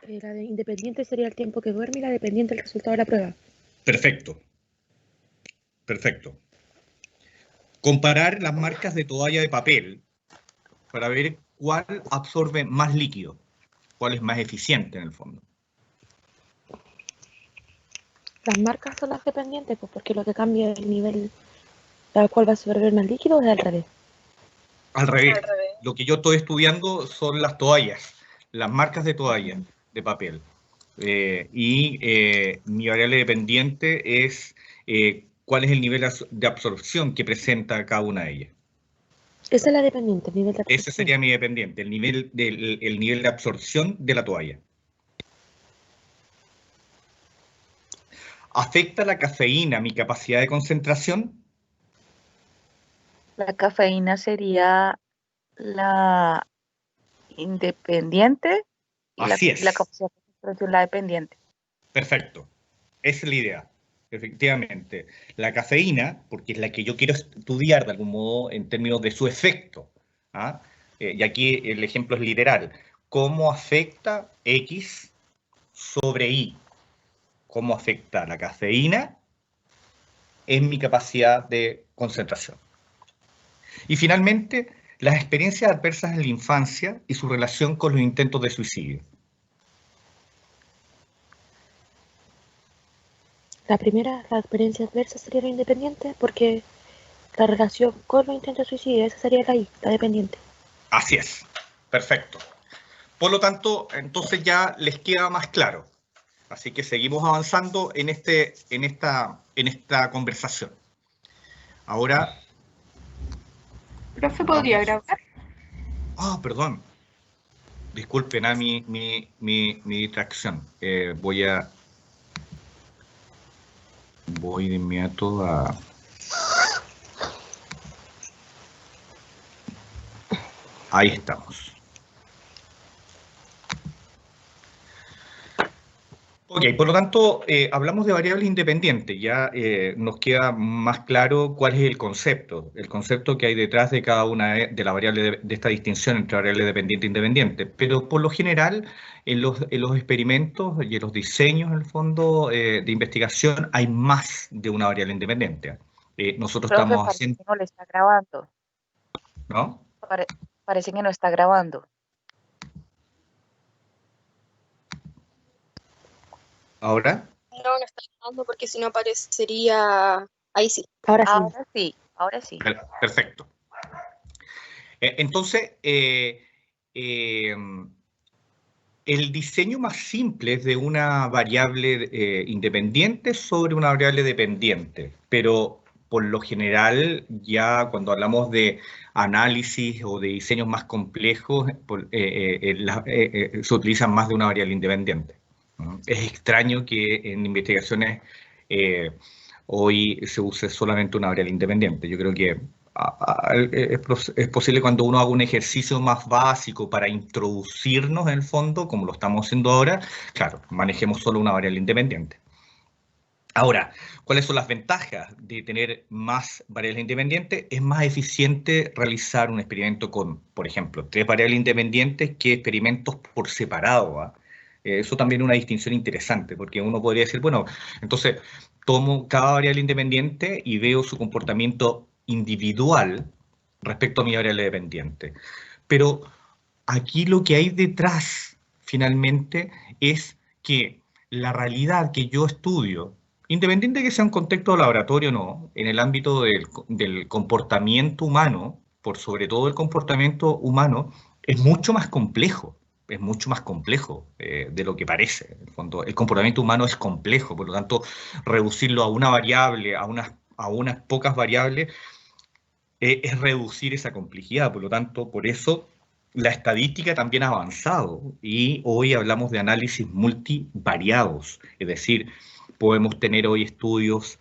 La de independiente sería el tiempo que duerme y la dependiente el resultado de la prueba. Perfecto, perfecto. Comparar las marcas de toalla de papel para ver cuál absorbe más líquido, cuál es más eficiente en el fondo. Las marcas son las dependientes, pues porque lo que cambia es el nivel al cual va a absorber más líquido es al revés. Al revés, lo que yo estoy estudiando son las toallas, las marcas de toallas de papel. Mi variable dependiente es cuál es el nivel de absorción que presenta cada una de ellas. Esa es la dependiente, el nivel de Ese absorción. sería mi dependiente, el nivel de absorción de la toalla. ¿Afecta la cafeína mi capacidad de concentración? La cafeína sería la independiente y Así la es, capacidad de concentración la dependiente. perfecto. Esa es la idea. Efectivamente, la cafeína, porque es la que yo quiero estudiar de algún modo en términos de su efecto, ¿ah? Y aquí el ejemplo es literal. ¿Cómo afecta X sobre Y? ¿Cómo afecta la cafeína en mi capacidad de concentración? Y finalmente, las experiencias adversas en la infancia y su relación con los intentos de suicidio. La primera, la experiencia adversa sería la independiente porque la relación con los intentos de suicidio, esa sería la I, la dependiente. Así es, perfecto. Por lo tanto, entonces ya les queda más claro. Así que seguimos avanzando en esta conversación. Ahora. ¿Profe, podría grabar? Perdón. Disculpen a mi distracción. Voy de inmediato a. Ahí estamos. Ok, por lo tanto, hablamos de variables independientes. Ya nos queda más claro cuál es el concepto que hay detrás de cada una de la variable de esta distinción entre variable dependiente e independiente. Pero por lo general, en los experimentos y en los diseños, en el fondo, de investigación, hay más de una variable independiente. Nosotros Profe, estamos parece haciendo, que no le está grabando. ¿no? Parece que no está grabando. ¿Ahora? No está grabando porque si no aparecería. Ahí sí. Ahora sí. Ahora sí, ahora sí. Perfecto. Entonces, el diseño más simple es de una variable independiente sobre una variable dependiente, pero por lo general, ya cuando hablamos de análisis o de diseños más complejos, se utilizan más de una variable independiente, ¿no? Es extraño que en investigaciones eh, hoy se use solamente una variable independiente. Yo creo que es posible cuando uno haga un ejercicio más básico para introducirnos en el fondo, como lo estamos haciendo ahora, claro, manejemos solo una variable independiente. Ahora, ¿cuáles son las ventajas de tener más variables independientes? Es más eficiente realizar un experimento con, por ejemplo, 3 variables independientes que experimentos por separado, ¿ah? Eso también es una distinción interesante, porque uno podría decir, bueno, entonces tomo cada variable independiente y veo su comportamiento individual respecto a mi variable dependiente. Pero aquí lo que hay detrás, finalmente, es que la realidad que yo estudio, independiente de que sea un contexto de laboratorio o no, en el ámbito del comportamiento humano, por sobre todo el comportamiento humano, es mucho más complejo. Es mucho más complejo de lo que parece. En el fondo, el comportamiento humano es complejo, por lo tanto, reducirlo a una variable, a unas pocas variables, es reducir esa complejidad. Por lo tanto, por eso la estadística también ha avanzado y hoy hablamos de análisis multivariados, es decir, podemos tener hoy estudios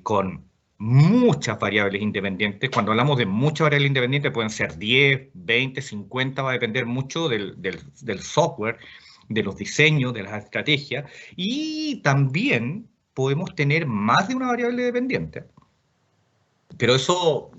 con muchas variables independientes. Cuando hablamos de muchas variables independientes pueden ser 10, 20, 50, va a depender mucho del software, de los diseños, de las estrategias, y también podemos tener más de una variable dependiente. Pero eso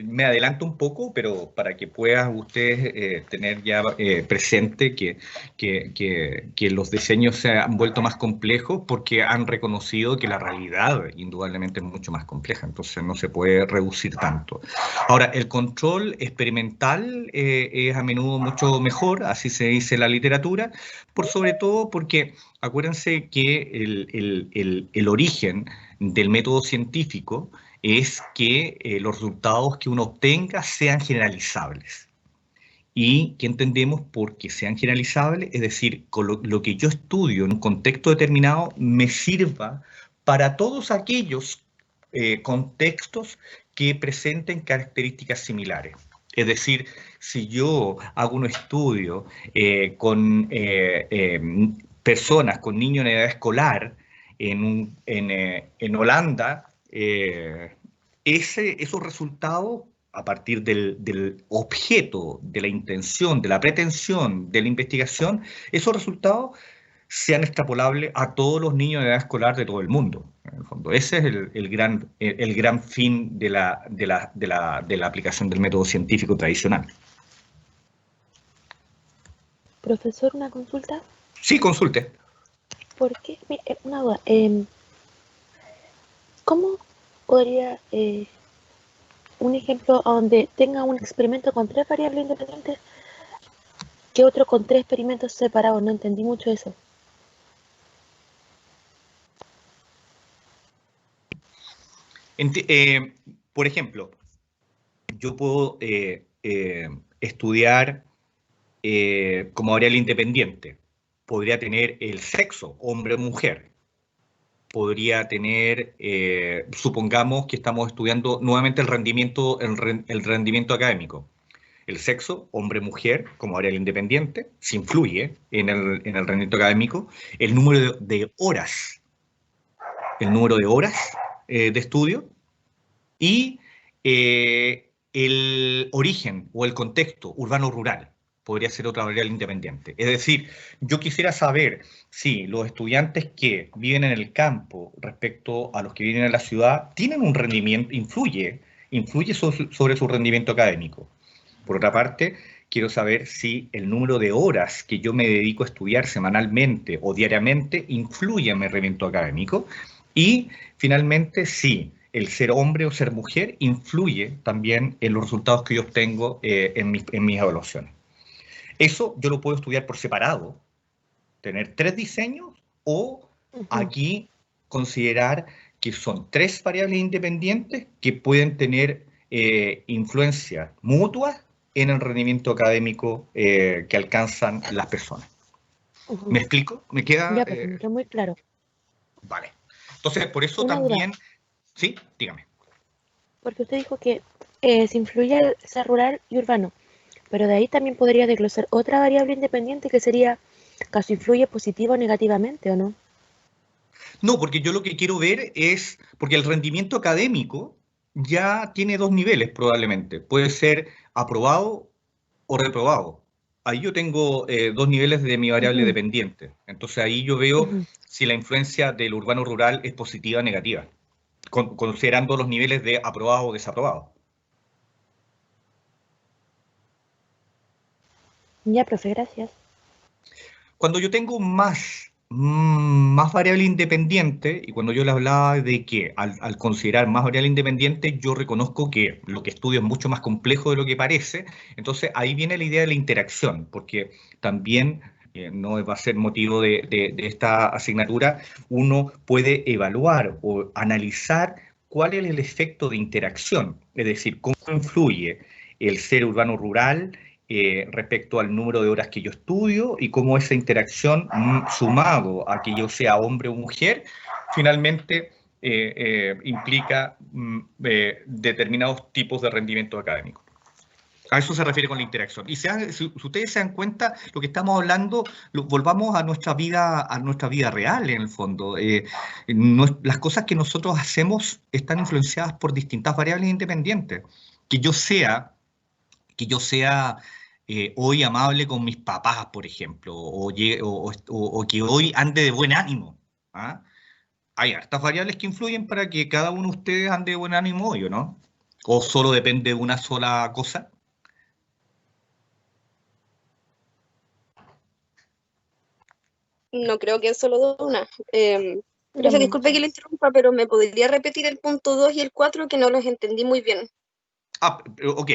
me adelanto un poco, pero para que puedan ustedes tener ya presente que los diseños se han vuelto más complejos porque han reconocido que la realidad indudablemente es mucho más compleja, entonces no se puede reducir tanto. Ahora, el control experimental es a menudo mucho mejor, así se dice en la literatura, por sobre todo porque acuérdense que el origen del método científico es que los resultados que uno obtenga sean generalizables. ¿Y qué entendemos por que sean generalizables? Es decir, con lo que yo estudio en un contexto determinado me sirva para todos aquellos contextos que presenten características similares. Es decir, si yo hago un estudio con personas, con niños en edad escolar en Holanda, esos resultados, a partir del objeto, de la intención, de la pretensión de la investigación, esos resultados sean extrapolables a todos los niños de edad escolar de todo el mundo. En el fondo, ese es el gran fin de la aplicación del método científico tradicional. Profesor, una consulta. Sí, consulte. ¿Por qué? Una duda. ¿Cómo podría un ejemplo donde tenga un experimento con 3 variables independientes que otro con 3 experimentos separados? No entendí mucho eso. Por ejemplo, yo puedo estudiar como variable independiente. Podría tener el sexo, hombre o mujer. Podría tener, supongamos que estamos estudiando nuevamente el rendimiento académico. El sexo, hombre-mujer, como variable independiente, se influye en el rendimiento académico. El número de horas de estudio y el origen o el contexto urbano-rural podría ser otra variable independiente. Es decir, yo quisiera saber si los estudiantes que viven en el campo respecto a los que viven en la ciudad tienen un rendimiento, influye sobre su rendimiento académico. Por otra parte, quiero saber si el número de horas que yo me dedico a estudiar semanalmente o diariamente influye en mi rendimiento académico. Y finalmente, si el ser hombre o ser mujer influye también en los resultados que yo obtengo en mis evaluaciones. Eso yo lo puedo estudiar por separado, tener 3 diseños o aquí considerar que son 3 variables independientes que pueden tener influencia mutua en el rendimiento académico que alcanzan las personas. ¿Me explico? ¿Me queda? Ya, pues, me quedó muy claro. Vale. Entonces, por eso Una también... duda. Sí, dígame. Porque usted dijo que se influye el ser rural y urbano, pero de ahí también podría desglosar otra variable independiente que sería caso influye positivo o negativamente, ¿o no? No, porque yo lo que quiero ver es, porque el rendimiento académico ya tiene 2 niveles probablemente. Puede ser aprobado o reprobado. Ahí yo tengo 2 niveles de mi variable dependiente. Entonces ahí yo veo si la influencia del urbano-rural es positiva o negativa, considerando los niveles de aprobado o desaprobado. Ya, profe, gracias. Cuando yo tengo más variable independiente, y cuando yo le hablaba de que al considerar más variable independiente, yo reconozco que lo que estudio es mucho más complejo de lo que parece, entonces ahí viene la idea de la interacción, porque también, no va a ser motivo de esta asignatura, uno puede evaluar o analizar cuál es el efecto de interacción, es decir, cómo influye el ser urbano-rural respecto al número de horas que yo estudio y cómo esa interacción, sumado a que yo sea hombre o mujer, finalmente implica determinados tipos de rendimiento académico. A eso se refiere con la interacción. Y si ustedes se dan cuenta, lo que estamos hablando, volvamos a nuestra vida real, en el fondo. Las cosas que nosotros hacemos están influenciadas por distintas variables independientes. Que yo sea hoy amable con mis papás, por ejemplo, o que hoy ande de buen ánimo. ¿Ah? Hay hartas variables que influyen para que cada uno de ustedes ande de buen ánimo hoy, ¿o no? ¿O solo depende de una sola cosa? No creo que es solo de una. La Profe, disculpe que le munición. interrumpa, pero ¿me podría repetir el punto 2 y el 4 que no los entendí muy bien? Ok.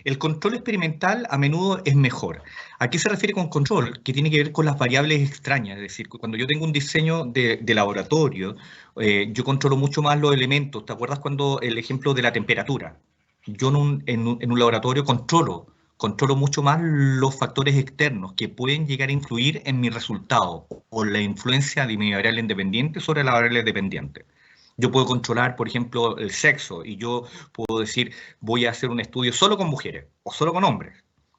El control experimental a menudo es mejor. ¿A qué se refiere con control? Que tiene que ver con las variables extrañas. Es decir, cuando yo tengo un diseño de laboratorio, yo controlo mucho más los elementos. ¿Te acuerdas cuando el ejemplo de la temperatura? Yo en un laboratorio controlo mucho más los factores externos que pueden llegar a influir en mi resultado o la influencia de mi variable independiente sobre la variable dependiente. Yo puedo controlar, por ejemplo, el sexo y yo puedo decir, voy a hacer un estudio solo con mujeres o solo con hombres.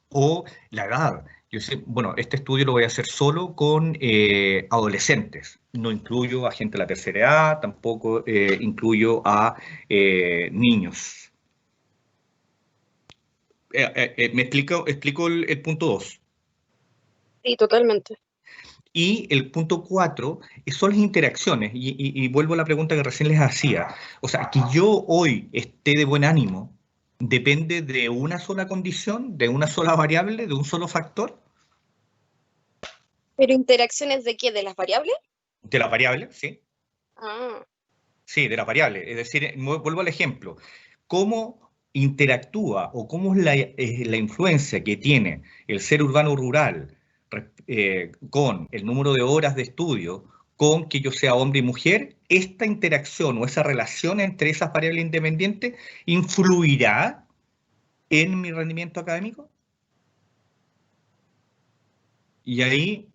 O la edad. Yo sé, bueno, este estudio lo voy a hacer solo con adolescentes. No incluyo a gente de la tercera edad, tampoco incluyo a niños. ¿Me explico el punto 2? Sí, totalmente. Y el punto 4 son las interacciones. Y vuelvo a la pregunta que recién les hacía. O sea, que yo hoy esté de buen ánimo, ¿depende de una sola condición, de una sola variable, de un solo factor? ¿Pero interacciones de qué? ¿De las variables? De la variable, ¿sí? Ah, Sí, de la variable. Es decir, vuelvo al ejemplo. ¿Cómo interactúa o cómo es la influencia que tiene el ser urbano rural con el número de horas de estudio, con que yo sea hombre y mujer? ¿Esta interacción o esa relación entre esas variables independientes influirá en mi rendimiento académico? Y ahí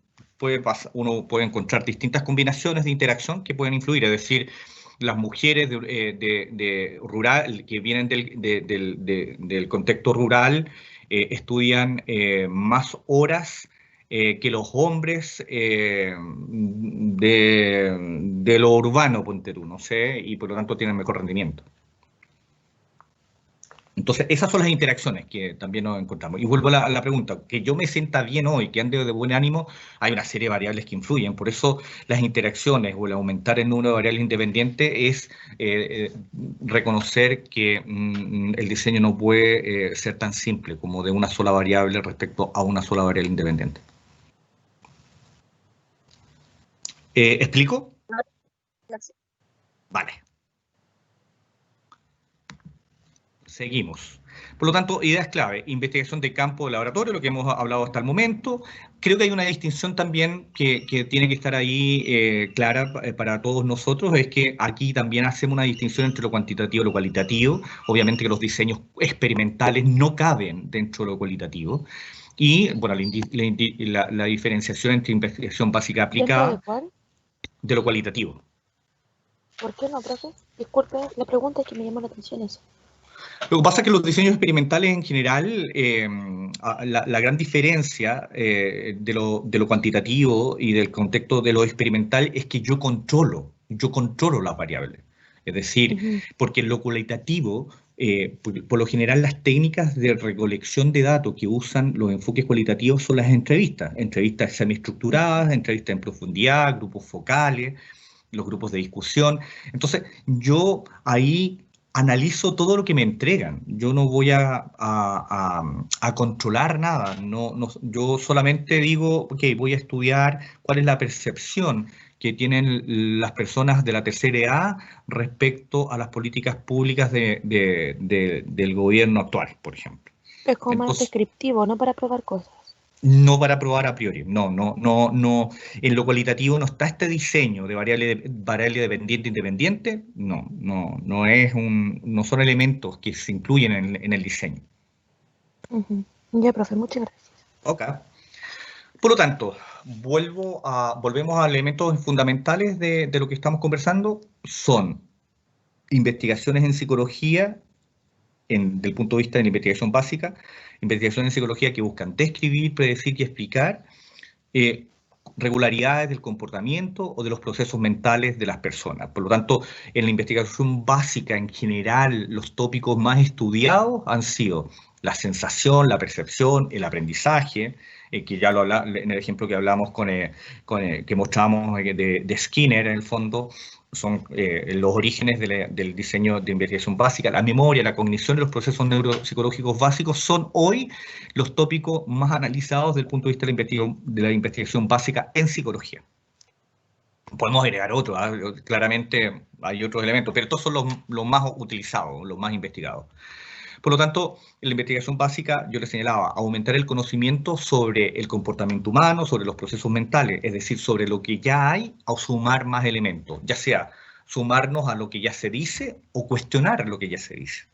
uno puede encontrar distintas combinaciones de interacción que pueden influir. Es decir, las mujeres de rural que vienen del contexto rural estudian más horas que los hombres de lo urbano, ponte tú, no sé, y por lo tanto tienen mejor rendimiento. Entonces, esas son las interacciones que también nos encontramos. Y vuelvo a la pregunta, que yo me sienta bien hoy, que ande de buen ánimo, hay una serie de variables que influyen. Por eso las interacciones o el aumentar el número de variables independientes es reconocer que el diseño no puede ser tan simple como de una sola variable respecto a una sola variable independiente. ¿Explico? gracias. Vale. Seguimos. Por lo tanto, ideas clave, investigación de campo de laboratorio, lo que hemos hablado hasta el momento. Creo que hay una distinción también que tiene que estar ahí clara para todos nosotros, es que aquí también hacemos una distinción entre lo cuantitativo y lo cualitativo. Obviamente que los diseños experimentales no caben dentro de lo cualitativo. Y, bueno, la diferenciación entre investigación básica ¿Dentro de aplicada cuál? de lo cualitativo. ¿Por qué no, profe? Disculpe, la pregunta es que me llamó la atención eso. Lo que pasa es que los diseños experimentales en general, la gran diferencia de lo cuantitativo y del contexto de lo experimental es que yo controlo las variables. Es decir, Ujú. porque en lo cualitativo, por lo general las técnicas de recolección de datos que usan los enfoques cualitativos son las entrevistas semiestructuradas, entrevistas en profundidad, grupos focales, los grupos de discusión. Entonces, yo ahí analizo todo lo que me entregan. Yo no voy a controlar nada. Yo solamente digo, ok, voy a estudiar cuál es la percepción que tienen las personas de la tercera edad respecto a las políticas públicas del gobierno actual, por ejemplo. Es como más Entonces, descriptivo, no para probar cosas. no para probar a priori, no. En lo cualitativo no está este diseño de variable dependiente independiente, no son elementos que se incluyen en el diseño. Ujú. Ya, profe, muchas gracias. Ok. Por lo tanto, volvemos a elementos fundamentales de lo que estamos conversando, son investigaciones en psicología del punto de vista de la investigación básica, investigaciones en psicología que buscan describir, predecir y explicar eh, regularidades del comportamiento o de los procesos mentales de las personas. Por lo tanto, en la investigación básica en general, los tópicos más estudiados han sido la sensación, la percepción, el aprendizaje, que ya lo en el ejemplo que hablamos que mostramos de Skinner, en el fondo, son los orígenes del diseño de investigación básica, la memoria, la cognición y los procesos neuropsicológicos básicos son hoy los tópicos más analizados desde el punto de vista de la investigación básica en psicología. Podemos agregar otros, claramente hay otros elementos, pero estos son los más utilizados, los más investigados. Por lo tanto, en la investigación básica, yo le señalaba, aumentar el conocimiento sobre el comportamiento humano, sobre los procesos mentales, es decir, sobre lo que ya hay, o sumar más elementos, ya sea sumarnos a lo que ya se dice o cuestionar lo que ya se dice.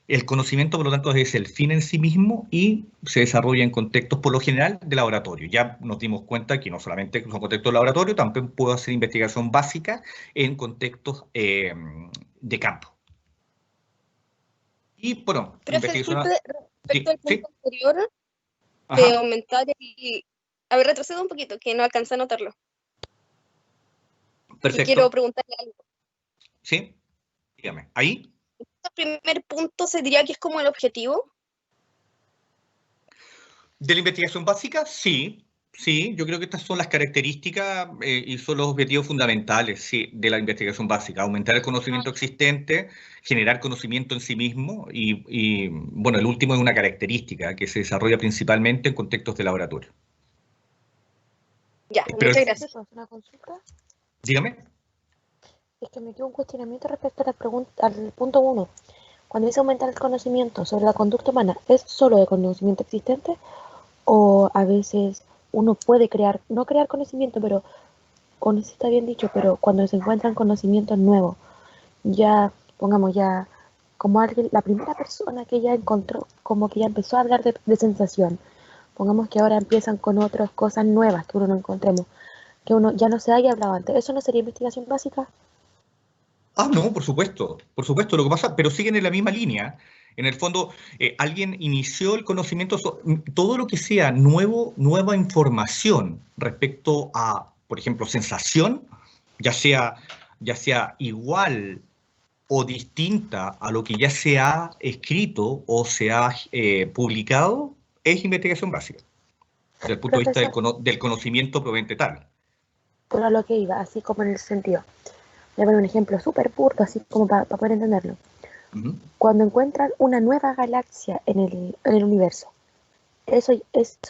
El conocimiento, por lo tanto, es el fin en sí mismo y se desarrolla en contextos, por lo general, de laboratorio. Ya nos dimos cuenta que no solamente son contextos de laboratorio, también puedo hacer investigación básica en contextos de campo. Y, bueno, Profe, investigación... respecto al punto anterior, de Ajá. aumentar el... A ver, retrocedo un poquito, que no alcancé a notarlo. Perfecto. Y quiero preguntarle algo. Sí, dígame. ¿Ahí? ¿El primer punto se diría que es como el objetivo? ¿De la investigación básica? Sí. Sí, yo creo que estas son las características y son los objetivos fundamentales, sí, de la investigación básica. Aumentar el conocimiento existente, generar conocimiento en sí mismo y, bueno, el último es una característica que se desarrolla principalmente en contextos de laboratorio. Ya, Pero, muchas gracias. ¿Puedo hacer una consulta? dígame. Es que me quedó un cuestionamiento respecto a la pregunta, al punto 1. Cuando dice aumentar el conocimiento sobre la conducta humana, ¿es solo de conocimiento existente? ¿O a veces uno puede crear, no crear conocimiento, pero, o no sé si está bien dicho, pero cuando se encuentran conocimientos nuevos, ya, pongamos ya, como alguien, la primera persona que ya encontró, como que ya empezó a hablar de sensación, pongamos que ahora empiezan con otras cosas nuevas que uno no encontremos, que uno ya no se haya hablado antes, ¿eso no sería investigación básica? No, por supuesto, lo que pasa, pero siguen en la misma línea. En el fondo, alguien inició el conocimiento, todo lo que sea nueva información respecto a, por ejemplo, sensación, ya sea igual o distinta a lo que ya se ha escrito o se ha publicado, es investigación básica, desde el punto de vista Profesor, del conocimiento proveniente tal. pero a lo que iba, así como en el sentido. Voy a poner un ejemplo súper burdo, así como para poder entenderlo. Ujú. Cuando encuentran una nueva galaxia en el universo, eso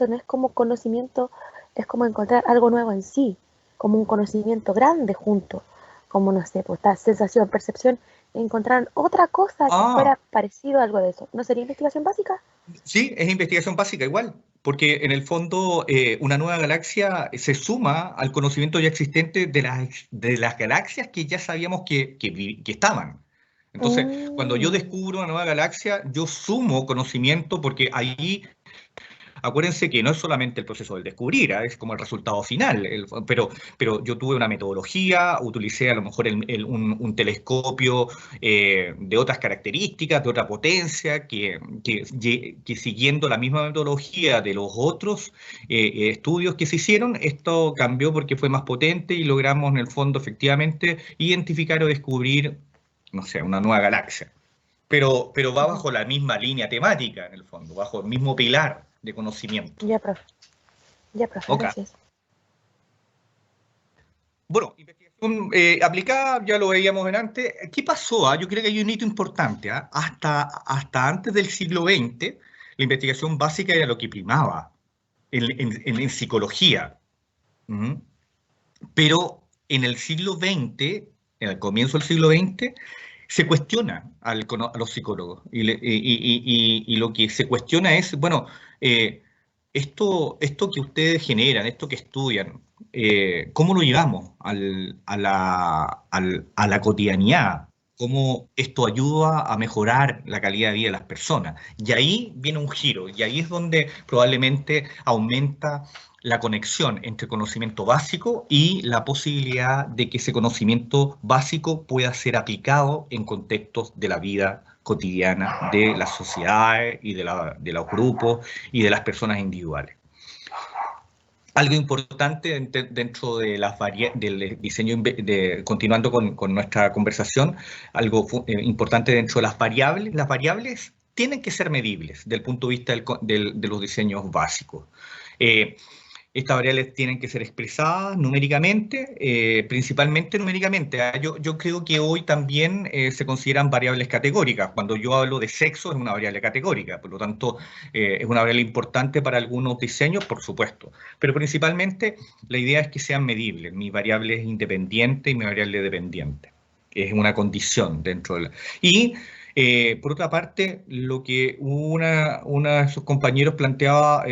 no es como conocimiento, es como encontrar algo nuevo en sí, como un conocimiento grande junto, como no sé, pues esta sensación, percepción, encontrar otra cosa que Ah, fuera parecido a algo de eso. ¿No sería investigación básica? Sí, es investigación básica igual, porque en el fondo una nueva galaxia se suma al conocimiento ya existente de las galaxias que ya sabíamos que estaban. Entonces, cuando yo Mm, descubro una nueva galaxia, yo sumo conocimiento porque ahí acuérdense que no es solamente el proceso del descubrir, es como el resultado final, pero yo tuve una metodología, utilicé a lo mejor un telescopio de otras características, de otra potencia, que siguiendo la misma metodología de los otros estudios que se hicieron, esto cambió porque fue más potente y logramos en el fondo efectivamente identificar o descubrir, no sé, una nueva galaxia. Pero va ujú. bajo la misma línea temática, en el fondo, bajo el mismo pilar de conocimiento. Ya, profe, Ok. gracias. Bueno, investigación aplicada, ya lo veíamos antes. ¿Qué pasó? Yo creo que hay un hito importante. Hasta antes del siglo XX, la investigación básica era lo que primaba en psicología. Ujú. Pero en el siglo XX, en el comienzo del siglo XX, se cuestiona a los psicólogos. Y lo que se cuestiona es, bueno, esto que ustedes generan, esto que estudian, ¿cómo lo llevamos a la cotidianidad? ¿Cómo esto ayuda a mejorar la calidad de vida de las personas? Y ahí viene un giro, y ahí es donde probablemente aumenta la conexión entre conocimiento básico y la posibilidad de que ese conocimiento básico pueda ser aplicado en contextos de la vida cotidiana de las sociedades y de los grupos y de las personas individuales. Algo importante dentro de del diseño, continuando con nuestra conversación, algo importante dentro de las variables tienen que ser medibles desde el punto de vista de los diseños básicos. Estas variables tienen que ser expresadas numéricamente, principalmente numéricamente. Yo creo que hoy también se consideran variables categóricas. Cuando yo hablo de sexo es una variable categórica, por lo tanto es una variable importante para algunos diseños, por supuesto. Pero principalmente la idea es que sean medibles. Mi variable es independiente y mi variable dependiente. Es una condición dentro de la... Y por otra parte, lo que una de sus compañeros planteaba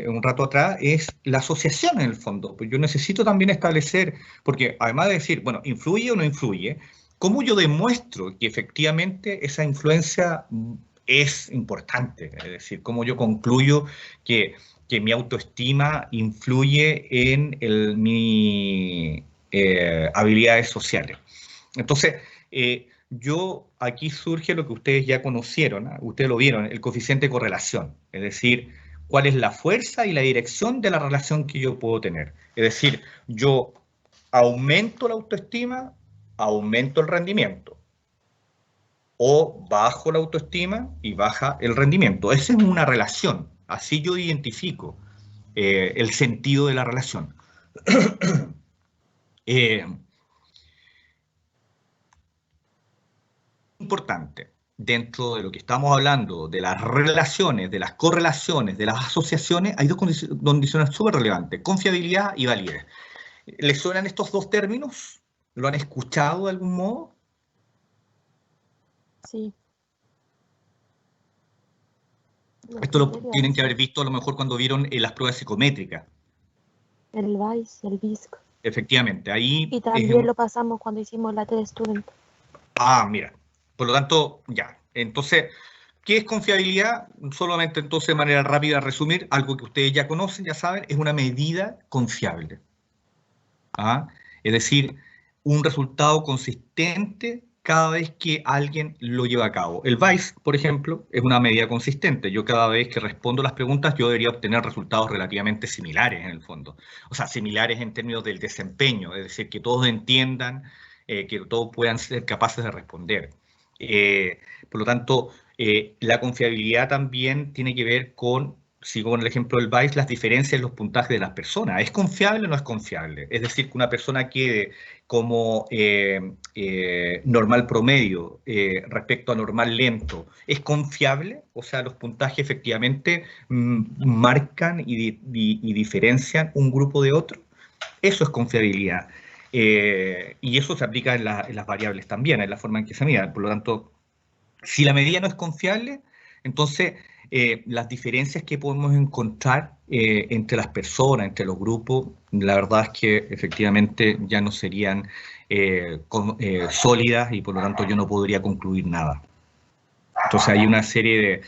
un rato atrás es la asociación en el fondo. Pues yo necesito también establecer, porque además de decir, bueno, ¿influye o no influye? ¿Cómo yo demuestro que efectivamente esa influencia es importante? Es decir, ¿cómo yo concluyo que mi autoestima influye en mis habilidades sociales? Entonces, aquí surge lo que ustedes ya conocieron, ¿no? Ustedes lo vieron, el coeficiente de correlación, es decir, cuál es la fuerza y la dirección de la relación que yo puedo tener. Es decir, yo aumento la autoestima, aumento el rendimiento, o bajo la autoestima y baja el rendimiento. Esa es una relación, así yo identifico el sentido de la relación. Importante dentro de lo que estamos hablando, de las relaciones, de las correlaciones, de las asociaciones, hay dos condiciones súper relevantes, confiabilidad y validez. ¿Les suenan estos dos términos? ¿Lo han escuchado de algún modo? Sí. Esto lo tienen que haber visto a lo mejor cuando vieron las pruebas psicométricas. El VICE, el BISC. Efectivamente, ahí... Y también lo pasamos cuando hicimos la TED Student. Ah, mira. Por lo tanto, ya. Entonces, ¿qué es confiabilidad? Solamente entonces de manera rápida resumir, algo que ustedes ya conocen, ya saben, es una medida confiable. ¿Ah? Es decir, un resultado consistente cada vez que alguien lo lleva a cabo. El VICE, por ejemplo, es una medida consistente. Yo cada vez que respondo las preguntas, yo debería obtener resultados relativamente similares en el fondo. O sea, similares en términos del desempeño, es decir, que todos entiendan, que todos puedan ser capaces de responder. Por lo tanto, la confiabilidad también tiene que ver con, sigo con el ejemplo del VICE, las diferencias en los puntajes de las personas. ¿Es confiable o no es confiable? Es decir, que una persona quede como normal promedio respecto a normal lento, ¿es confiable? O sea, los puntajes efectivamente marcan y diferencian un grupo de otro. Eso es confiabilidad. Y eso se aplica en las variables también, en la forma en que se miden. Por lo tanto, si la medida no es confiable, entonces las diferencias que podemos encontrar entre las personas, entre los grupos, la verdad es que efectivamente ya no serían sólidas y por lo tanto yo no podría concluir nada. Entonces hay una serie de...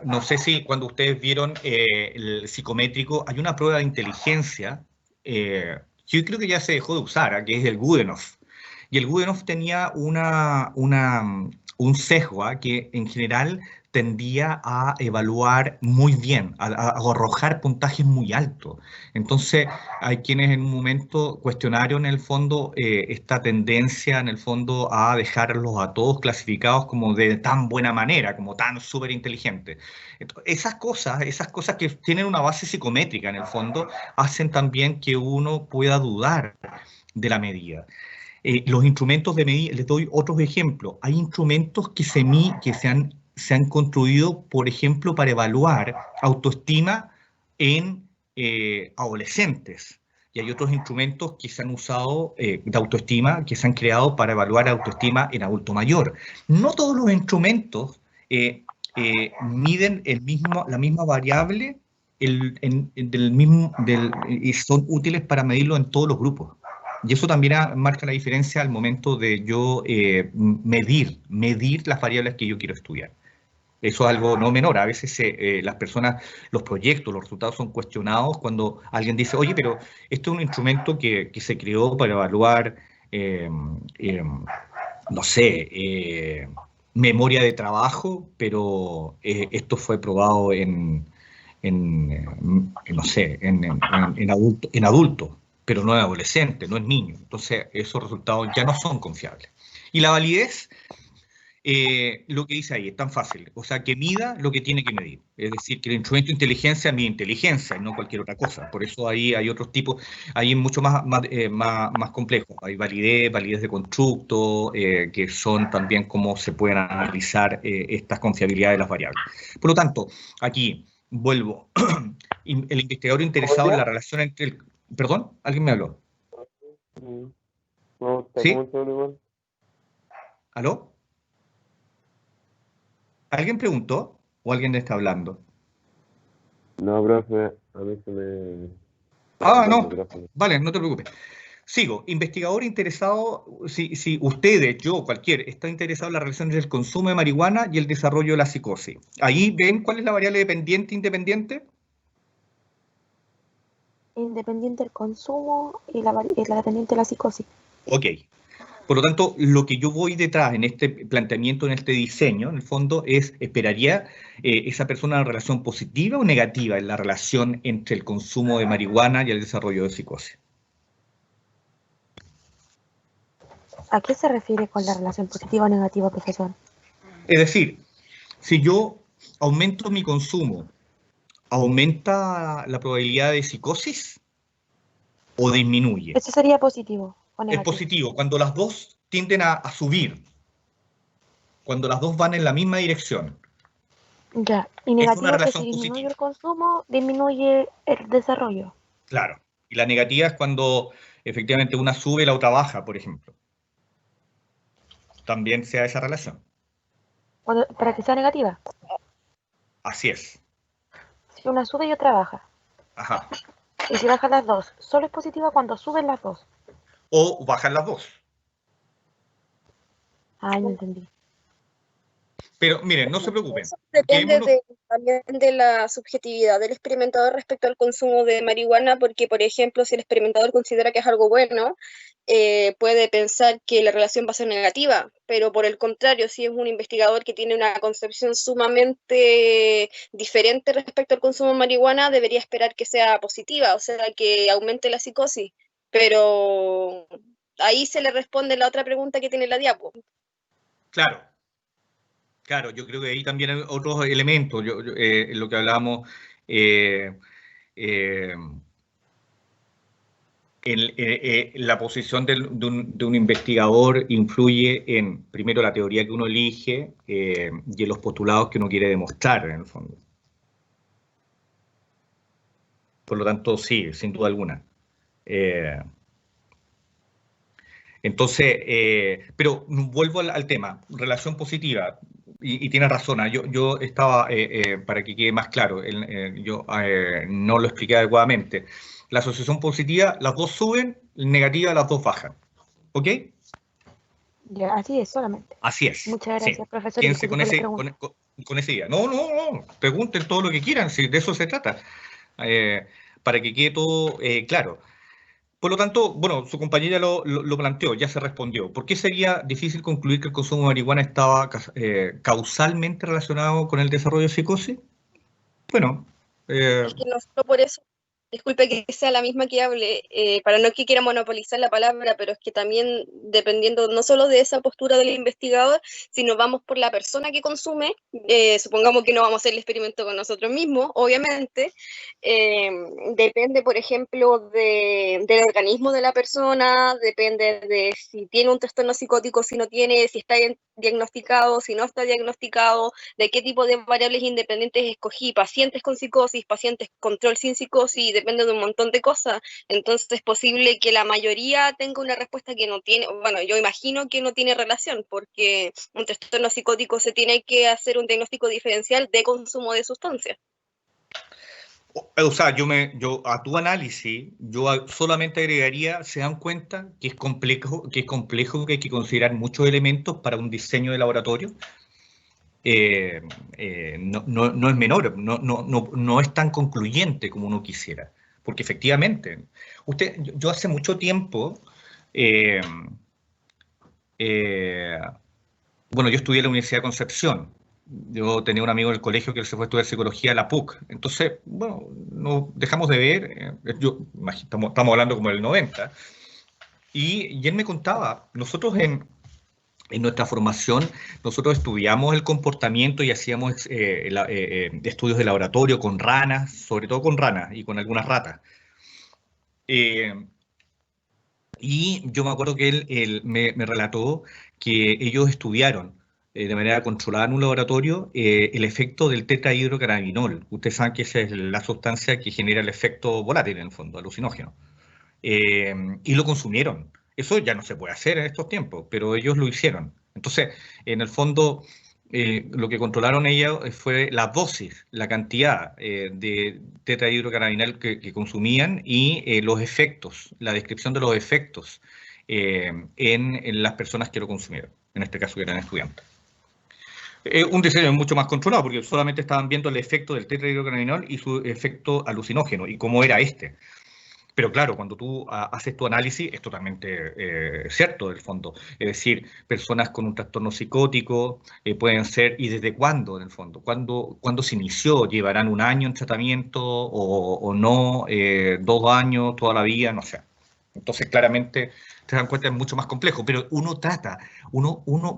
no sé si cuando ustedes vieron el psicométrico, hay una prueba de inteligencia yo creo que ya se dejó de usar, que es el Goodenough. Y el Goodenough tenía un sesgo que en general tendía a evaluar muy bien, a arrojar puntajes muy altos. Entonces, hay quienes en un momento cuestionaron en el fondo esta tendencia, en el fondo, a dejarlos a todos clasificados como de tan buena manera, como tan súper inteligentes. Esas cosas que tienen una base psicométrica en el fondo, hacen también que uno pueda dudar de la medida. Los instrumentos de medida, les doy otros ejemplos. Hay instrumentos que se han construido, por ejemplo, para evaluar autoestima en adolescentes. Y hay otros instrumentos que se han usado de autoestima, que se han creado para evaluar autoestima en adulto mayor. No todos los instrumentos miden la misma variable y son útiles para medirlo en todos los grupos. Y eso también marca la diferencia al momento de yo medir las variables que yo quiero estudiar. Eso es algo no menor. A veces las personas, los proyectos, los resultados son cuestionados cuando alguien dice, oye, pero esto es un instrumento que se creó para evaluar, no sé, memoria de trabajo, pero esto fue probado no sé, en adultos, pero no en adolescentes, no en niños. Entonces, esos resultados ya no son confiables. Y la validez lo que dice ahí, es tan fácil. O sea, que mida lo que tiene que medir. Es decir, que el instrumento de inteligencia mide inteligencia y no cualquier otra cosa. Por eso ahí hay otros tipos, ahí es mucho más complejo. Hay validez de constructo, que son también cómo se pueden analizar estas confiabilidades de las variables. Por lo tanto, aquí vuelvo. El investigador interesado en la relación entre el... ¿Perdón? ¿Alguien me habló? No, está ¿Sí? como todo igual. ¿Aló? ¿Alguien preguntó o alguien está hablando? No, profe, a mí se me... Ah, el no. micrófono. Vale, no te preocupes. Sigo. Investigador interesado, si ustedes, yo, cualquier, está interesado en la relación entre el consumo de marihuana y el desarrollo de la psicosis. Ahí ven cuál es la variable dependiente e independiente. Independiente del consumo y la dependiente de la psicosis. Ok. Por lo tanto, lo que yo voy detrás en este planteamiento, en este diseño, en el fondo, es, ¿esperaría esa persona una relación positiva o negativa en la relación entre el consumo de marihuana y el desarrollo de psicosis? ¿A qué se refiere con la relación positiva o negativa, profesor? Es decir, si yo aumento mi consumo, ¿aumenta la probabilidad de psicosis o disminuye? ¿Eso sería positivo o Es negativo? positivo, cuando las dos tienden a subir, cuando las dos van en la misma dirección. Ya. Y Es una negativo que si relación disminuye positiva, el consumo, disminuye el desarrollo. claro. Y la negativa es cuando efectivamente una sube y la otra baja, por ejemplo. También sea esa relación. Para que sea negativa. Así es. Si una sube y otra baja. Ajá. Y si bajan las dos, solo es positiva cuando suben las dos. O bajan las dos. Ay, no entendí. Pero miren, no se preocupen. Eso depende Quedémonos... también de la subjetividad del experimentador respecto al consumo de marihuana, porque, por ejemplo, si el experimentador considera que es algo bueno, puede pensar que la relación va a ser negativa, pero por el contrario, si es un investigador que tiene una concepción sumamente diferente respecto al consumo de marihuana, debería esperar que sea positiva, o sea, que aumente la psicosis. Pero ahí se le responde la otra pregunta que tiene la diapo. Claro. Claro, yo creo que ahí también hay otros elementos, lo que hablábamos, eh, la posición de un investigador influye en, primero, la teoría que uno elige y en los postulados que uno quiere demostrar, en el fondo. Por lo tanto, sí, sin duda alguna. Eh, Entonces, pero vuelvo al tema, relación positiva, y tienes razón, yo estaba, para que quede más claro, yo no lo expliqué adecuadamente. La asociación positiva, las dos suben, negativa, las dos bajan. ¿Ok? Ya, así es, solamente. Así es. Muchas Sí. gracias, profesor. Quédense Disculpe con por la pregunta. con esa idea. No, no, no, pregunten todo lo que quieran, si de eso se trata, eh, para que quede todo claro. Por lo tanto, bueno, su compañera lo planteó, ya se respondió. ¿Por qué sería difícil concluir que el consumo de marihuana estaba causalmente relacionado con el desarrollo de psicosis? Bueno, Es que no solo por eso, disculpe que sea la misma que hable, para no que quiera monopolizar la palabra, pero es que también dependiendo no solo de esa postura del investigador, sino vamos por la persona que consume, supongamos que no vamos a hacer el experimento con nosotros mismos, obviamente, depende, por ejemplo, del organismo de la persona, depende de si tiene un trastorno psicótico, si no tiene, si está diagnosticado, si no está diagnosticado, de qué tipo de variables independientes escogí, pacientes con psicosis, pacientes control sin psicosis, depende de un montón de cosas. Entonces es posible que la mayoría tenga una respuesta que no tiene, bueno, yo imagino que no tiene relación, porque un trastorno psicótico se tiene que hacer un diagnóstico diferencial de consumo de sustancias. o sea, yo a tu análisis, solamente agregaría, se dan cuenta que es complejo, que hay que considerar muchos elementos para un diseño de laboratorio. No es menor, no es tan concluyente como uno quisiera. Porque efectivamente, yo hace mucho tiempo, eh, eh, bueno, yo estudié en la Universidad de Concepción. Yo tenía un amigo del colegio que él se fue a estudiar psicología a la PUC. Entonces, bueno, nos dejamos de ver. Estamos hablando como del 90. Y él me contaba, nosotros En nuestra formación, nosotros estudiamos el comportamiento y hacíamos estudios de laboratorio con ranas, sobre todo con ranas y con algunas ratas. Y yo me acuerdo que él me relató que ellos estudiaron de manera controlada en un laboratorio el efecto del tetrahidrocannabinol. Ustedes saben que esa es la sustancia que genera el efecto volátil, en el fondo, alucinógeno. Y lo consumieron. Eso ya no se puede hacer en estos tiempos, pero ellos lo hicieron. Entonces, en el fondo, lo que controlaron ellos fue la dosis, la cantidad de tetrahidrocannabinol que consumían y los efectos, la descripción de los efectos en las personas que lo consumieron, en este caso que eran estudiantes. Un diseño mucho más controlado, porque solamente estaban viendo el efecto del tetrahidrocannabinol y su efecto alucinógeno, y cómo era este. Pero claro, cuando tú haces tu análisis, es totalmente cierto, del fondo. Es decir, personas con un trastorno psicótico pueden ser, ¿y desde cuándo, en el fondo? ¿Cuándo se inició? ¿Llevarán un año en tratamiento o no? ¿2 años, toda la vida? No sé. Entonces, claramente, te dan cuenta, es mucho más complejo, pero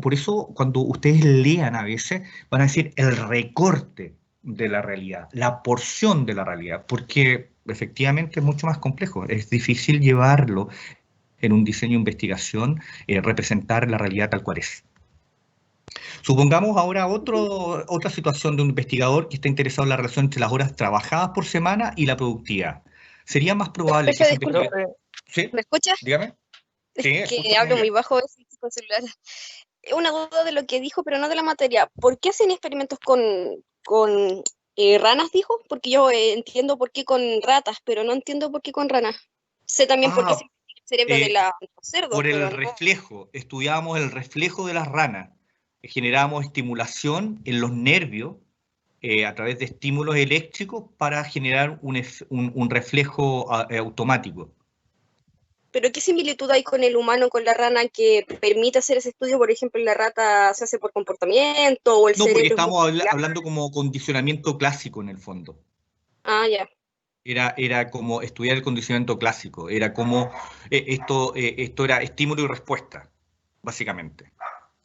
por eso cuando ustedes lean a veces, van a decir el recorte de la realidad, la porción de la realidad, porque efectivamente es mucho más complejo, es difícil llevarlo en un diseño de investigación, representar la realidad tal cual es. Supongamos ahora otra situación de un investigador que está interesado en la relación entre las horas trabajadas por semana y la productividad. Sería más probable que ese Disculpe, investigador... ¿Sí? ¿me escuchas? Dígame. Es Sí, que escucho hablo muy muy bien. bajo a veces con celular. Una duda de lo que dijo, pero no de la materia. ¿Por qué hacen experimentos con ranas, dijo? Porque yo entiendo por qué con ratas, pero no entiendo por qué con ranas. Sé también por qué se Ah, investiga el cerebro de eh, los cerdos, por el pero no. reflejo, estudiábamos el reflejo de las ranas, generábamos estimulación en los nervios a través de estímulos eléctricos para generar un reflejo automático. ¿Pero qué similitud hay con el humano, con la rana, que permite hacer ese estudio? Por ejemplo, la rata se hace por comportamiento o el No, porque cerebro es estamos muscular. hablando como condicionamiento clásico en el fondo. Ah, ya. Era como estudiar el condicionamiento clásico, era como esto era estímulo y respuesta, básicamente.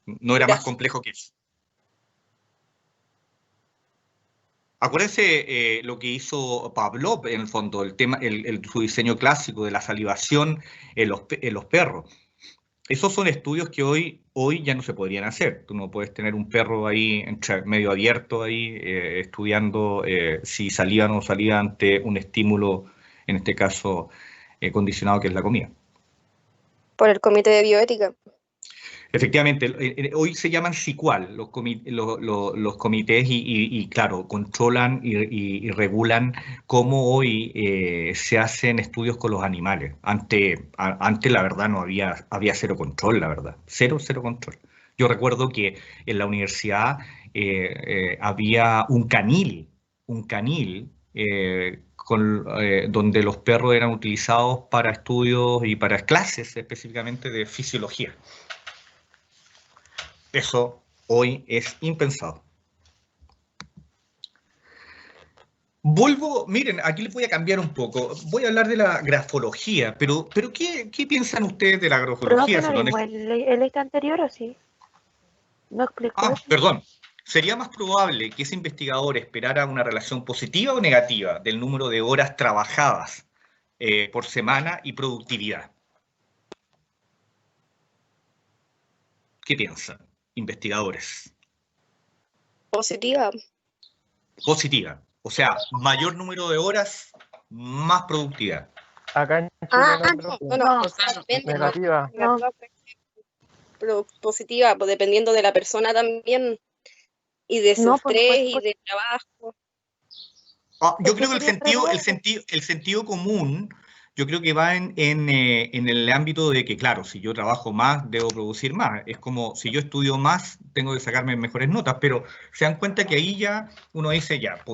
No era más Gracias. complejo que eso. Acuérdense lo que hizo Pavlov en el fondo, el tema, su diseño clásico de la salivación en los perros. Esos son estudios que hoy ya no se podrían hacer. Tú no puedes tener un perro ahí medio abierto ahí estudiando si salía o no salía ante un estímulo, en este caso condicionado que es la comida. Por el comité de bioética. Efectivamente, hoy se llaman SICUAL, los comités y, claro, controlan y regulan cómo hoy se hacen estudios con los animales. Antes la verdad, no había cero control, la verdad, cero control. Yo recuerdo que en la universidad había un canil donde los perros eran utilizados para estudios y para clases específicamente de fisiología. Eso hoy es impensado. Miren, aquí les voy a cambiar un poco. Voy a hablar de la grafología, pero ¿qué piensan ustedes de la Pero no grafología? fue lo mismo el este anterior, ¿o sí? ¿No explicó eso? Perdón. ¿Sería más probable que ese investigador esperara una relación positiva o negativa del número de horas trabajadas por semana y productividad? ¿Qué piensan, investigadores? Positiva. Positiva. O sea, mayor número de horas, más productividad. Acá en Chile Ah, no, no, profe. no, No, o sea, depende. Negativa. no. Pero positiva, pues dependiendo de la persona también y de su No, pues no puede estrés ser y del trabajo. Yo Es que creo que sería al revés. el sentido común, yo creo que va en el ámbito de que, claro, si yo trabajo más, debo producir más. Es como, si yo estudio más, tengo que sacarme mejores notas, pero se dan cuenta que ahí ya uno dice, ya,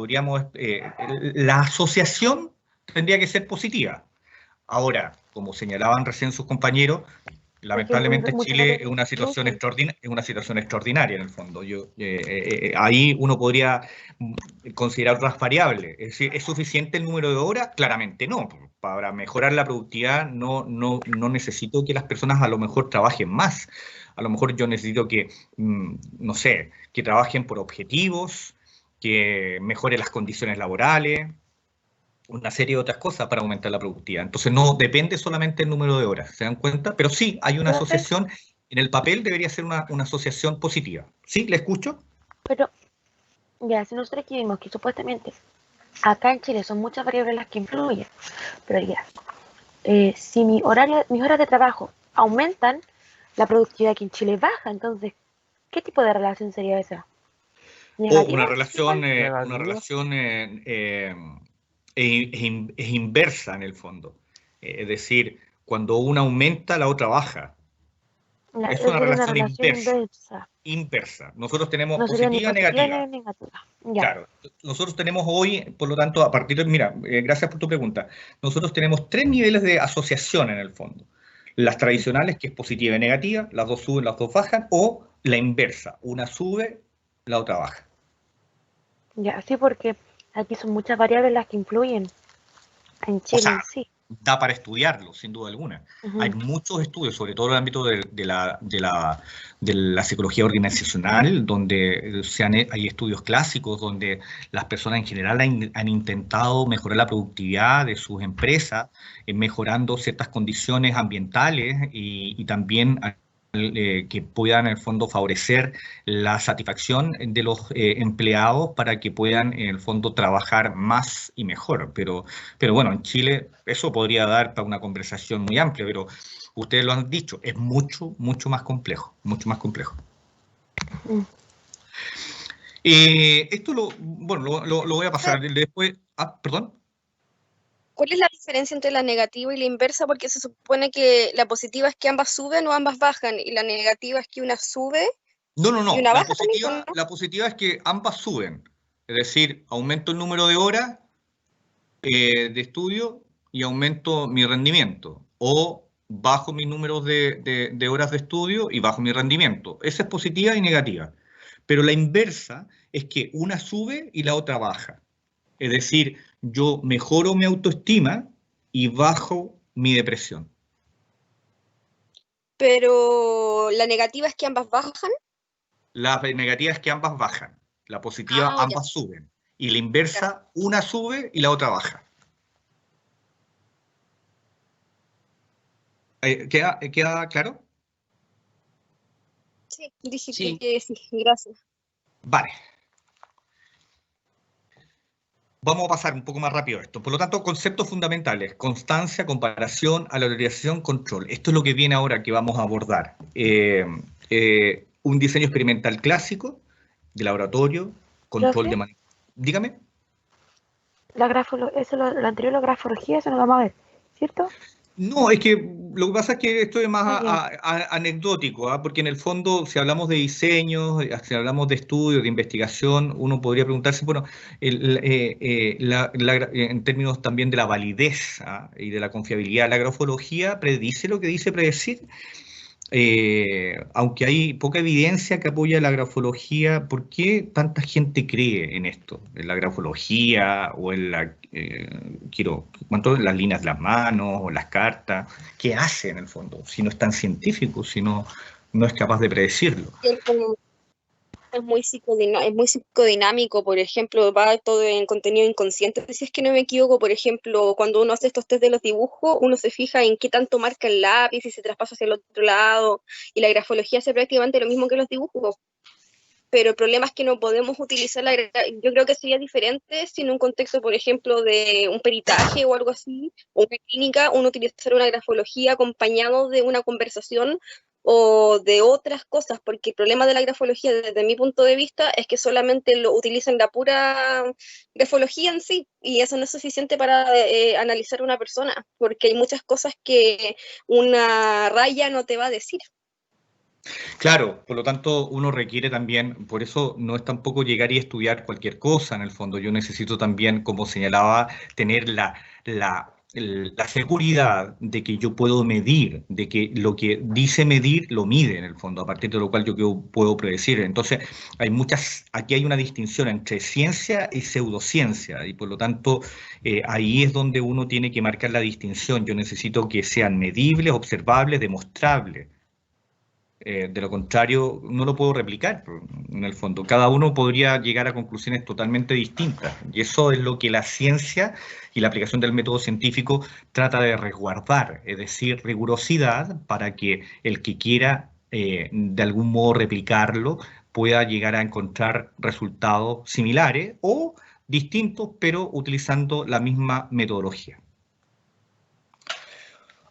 la asociación tendría que ser positiva. Ahora, como señalaban recién sus compañeros, Es que lamentablemente mucha Chile materia se producen. es una situación extraordinaria en el fondo. Ahí uno podría considerar otras variables. Es decir, ¿es suficiente el número de horas? Claramente no. Para mejorar la productividad no necesito que las personas a lo mejor trabajen más. A lo mejor yo necesito que, no sé, que trabajen por objetivos, que mejore las condiciones laborales, una serie de otras cosas para aumentar la productividad. Entonces no depende solamente del número de horas, ¿se dan cuenta? Pero sí, hay una Profe, asociación, en el papel debería ser una asociación positiva. ¿Sí? ¿Le escucho? pero ya, si nosotros aquí vimos que supuestamente acá en Chile son muchas variables las que influyen, pero ya, si mis horas de trabajo aumentan, la productividad aquí en Chile baja, entonces, ¿qué tipo de relación sería esa? O ¿Negativa? Igual. una Negativa. relación es inversa en el fondo. Es decir, cuando una aumenta, la otra baja. Ya, Es eso una sería una relación relación inversa. inversa. Inversa. Nosotros tenemos No sería ni positiva y positiva negativa. ni negativa. Ya. Claro, nosotros tenemos hoy, por lo tanto, a partir de, mira, gracias por tu pregunta, nosotros tenemos 3 niveles de asociación en el fondo. Las tradicionales, que es positiva y negativa, las dos suben, las dos bajan, o la inversa, una sube, la otra baja. Ya, sí, porque aquí son muchas variables las que influyen en O Chile sea, en sí. da para estudiarlo, sin duda alguna. Hay Ujú. muchos estudios, sobre todo en el ámbito de la psicología organizacional, donde hay estudios clásicos donde las personas en general han intentado mejorar la productividad de sus empresas, mejorando ciertas condiciones ambientales y también que puedan en el fondo favorecer la satisfacción de los empleados para que puedan en el fondo trabajar más y mejor. Pero bueno, en Chile eso podría dar para una conversación muy amplia, pero ustedes lo han dicho, es mucho, mucho más complejo, mucho más complejo. Mm. Esto bueno, lo voy a pasar después. Ah, perdón. ¿Cuál es la diferencia entre la negativa y la inversa? Porque se supone que la positiva es que ambas suben o ambas bajan, y la negativa es que una sube No, no, y no. una baja también, ¿o no? La positiva es que ambas suben. Es decir, aumento el número de horas de estudio y aumento mi rendimiento. O bajo mis números de horas de estudio y bajo mi rendimiento. Esa es positiva y negativa. Pero la inversa es que una sube y la otra baja. Es decir, yo mejoro mi autoestima y bajo mi depresión. Pero la negativa es que ambas bajan. La negativa es que ambas bajan. La positiva, Ah, ya, ambas suben. Y la ya. inversa, una sube y la otra baja. ¿Queda claro? Sí, dije Sí. que sí, gracias. Vale. Vamos a pasar un poco más rápido esto. Por lo tanto, conceptos fundamentales: constancia, comparación, aleatorización, control. Esto es lo que viene ahora que vamos a abordar. Un diseño experimental clásico de laboratorio, control de Profe, manejo. Dígame. lo anterior, la grafología, eso no lo vamos a ver, ¿cierto? No, es que lo que pasa es que esto es más Ah, ya. anecdótico, ¿ah? Porque en el fondo, si hablamos de diseño, si hablamos de estudio, de investigación, uno podría preguntarse, bueno, en términos también de la validez, ¿ah? Y de la confiabilidad, ¿la grafología predice lo que dice predecir? Aunque hay poca evidencia que apoya la grafología, ¿por qué tanta gente cree en esto? En la grafología o en las líneas de las manos o las cartas. ¿Qué hace en el fondo? Si no es tan científico, si no es capaz de predecirlo. Es muy psicodinámico, por ejemplo, va todo en contenido inconsciente. Si es que no me equivoco, por ejemplo, cuando uno hace estos test de los dibujos, uno se fija en qué tanto marca el lápiz y se traspasa hacia el otro lado, y la grafología hace prácticamente lo mismo que los dibujos. Pero el problema es que no podemos utilizar yo creo que sería diferente si en un contexto, por ejemplo, de un peritaje o algo así, o una clínica, uno utilizar una grafología acompañado de una conversación o de otras cosas, porque el problema de la grafología, desde mi punto de vista, es que solamente lo utilizan la pura grafología en sí, y eso no es suficiente para analizar a una persona, porque hay muchas cosas que una raya no te va a decir. Claro, por lo tanto, uno requiere también, por eso no es tampoco llegar y estudiar cualquier cosa en el fondo. Yo necesito también, como señalaba, tener la seguridad de que yo puedo medir, de que lo que dice medir lo mide en el fondo, a partir de lo cual yo puedo predecir. Entonces, aquí hay una distinción entre ciencia y pseudociencia, y por lo tanto, ahí es donde uno tiene que marcar la distinción. Yo necesito que sean medibles, observables, demostrables. De lo contrario, no lo puedo replicar, en el fondo. Cada uno podría llegar a conclusiones totalmente distintas. Y eso es lo que la ciencia y la aplicación del método científico trata de resguardar, es decir, rigurosidad para que el que quiera de algún modo replicarlo pueda llegar a encontrar resultados similares o distintos, pero utilizando la misma metodología.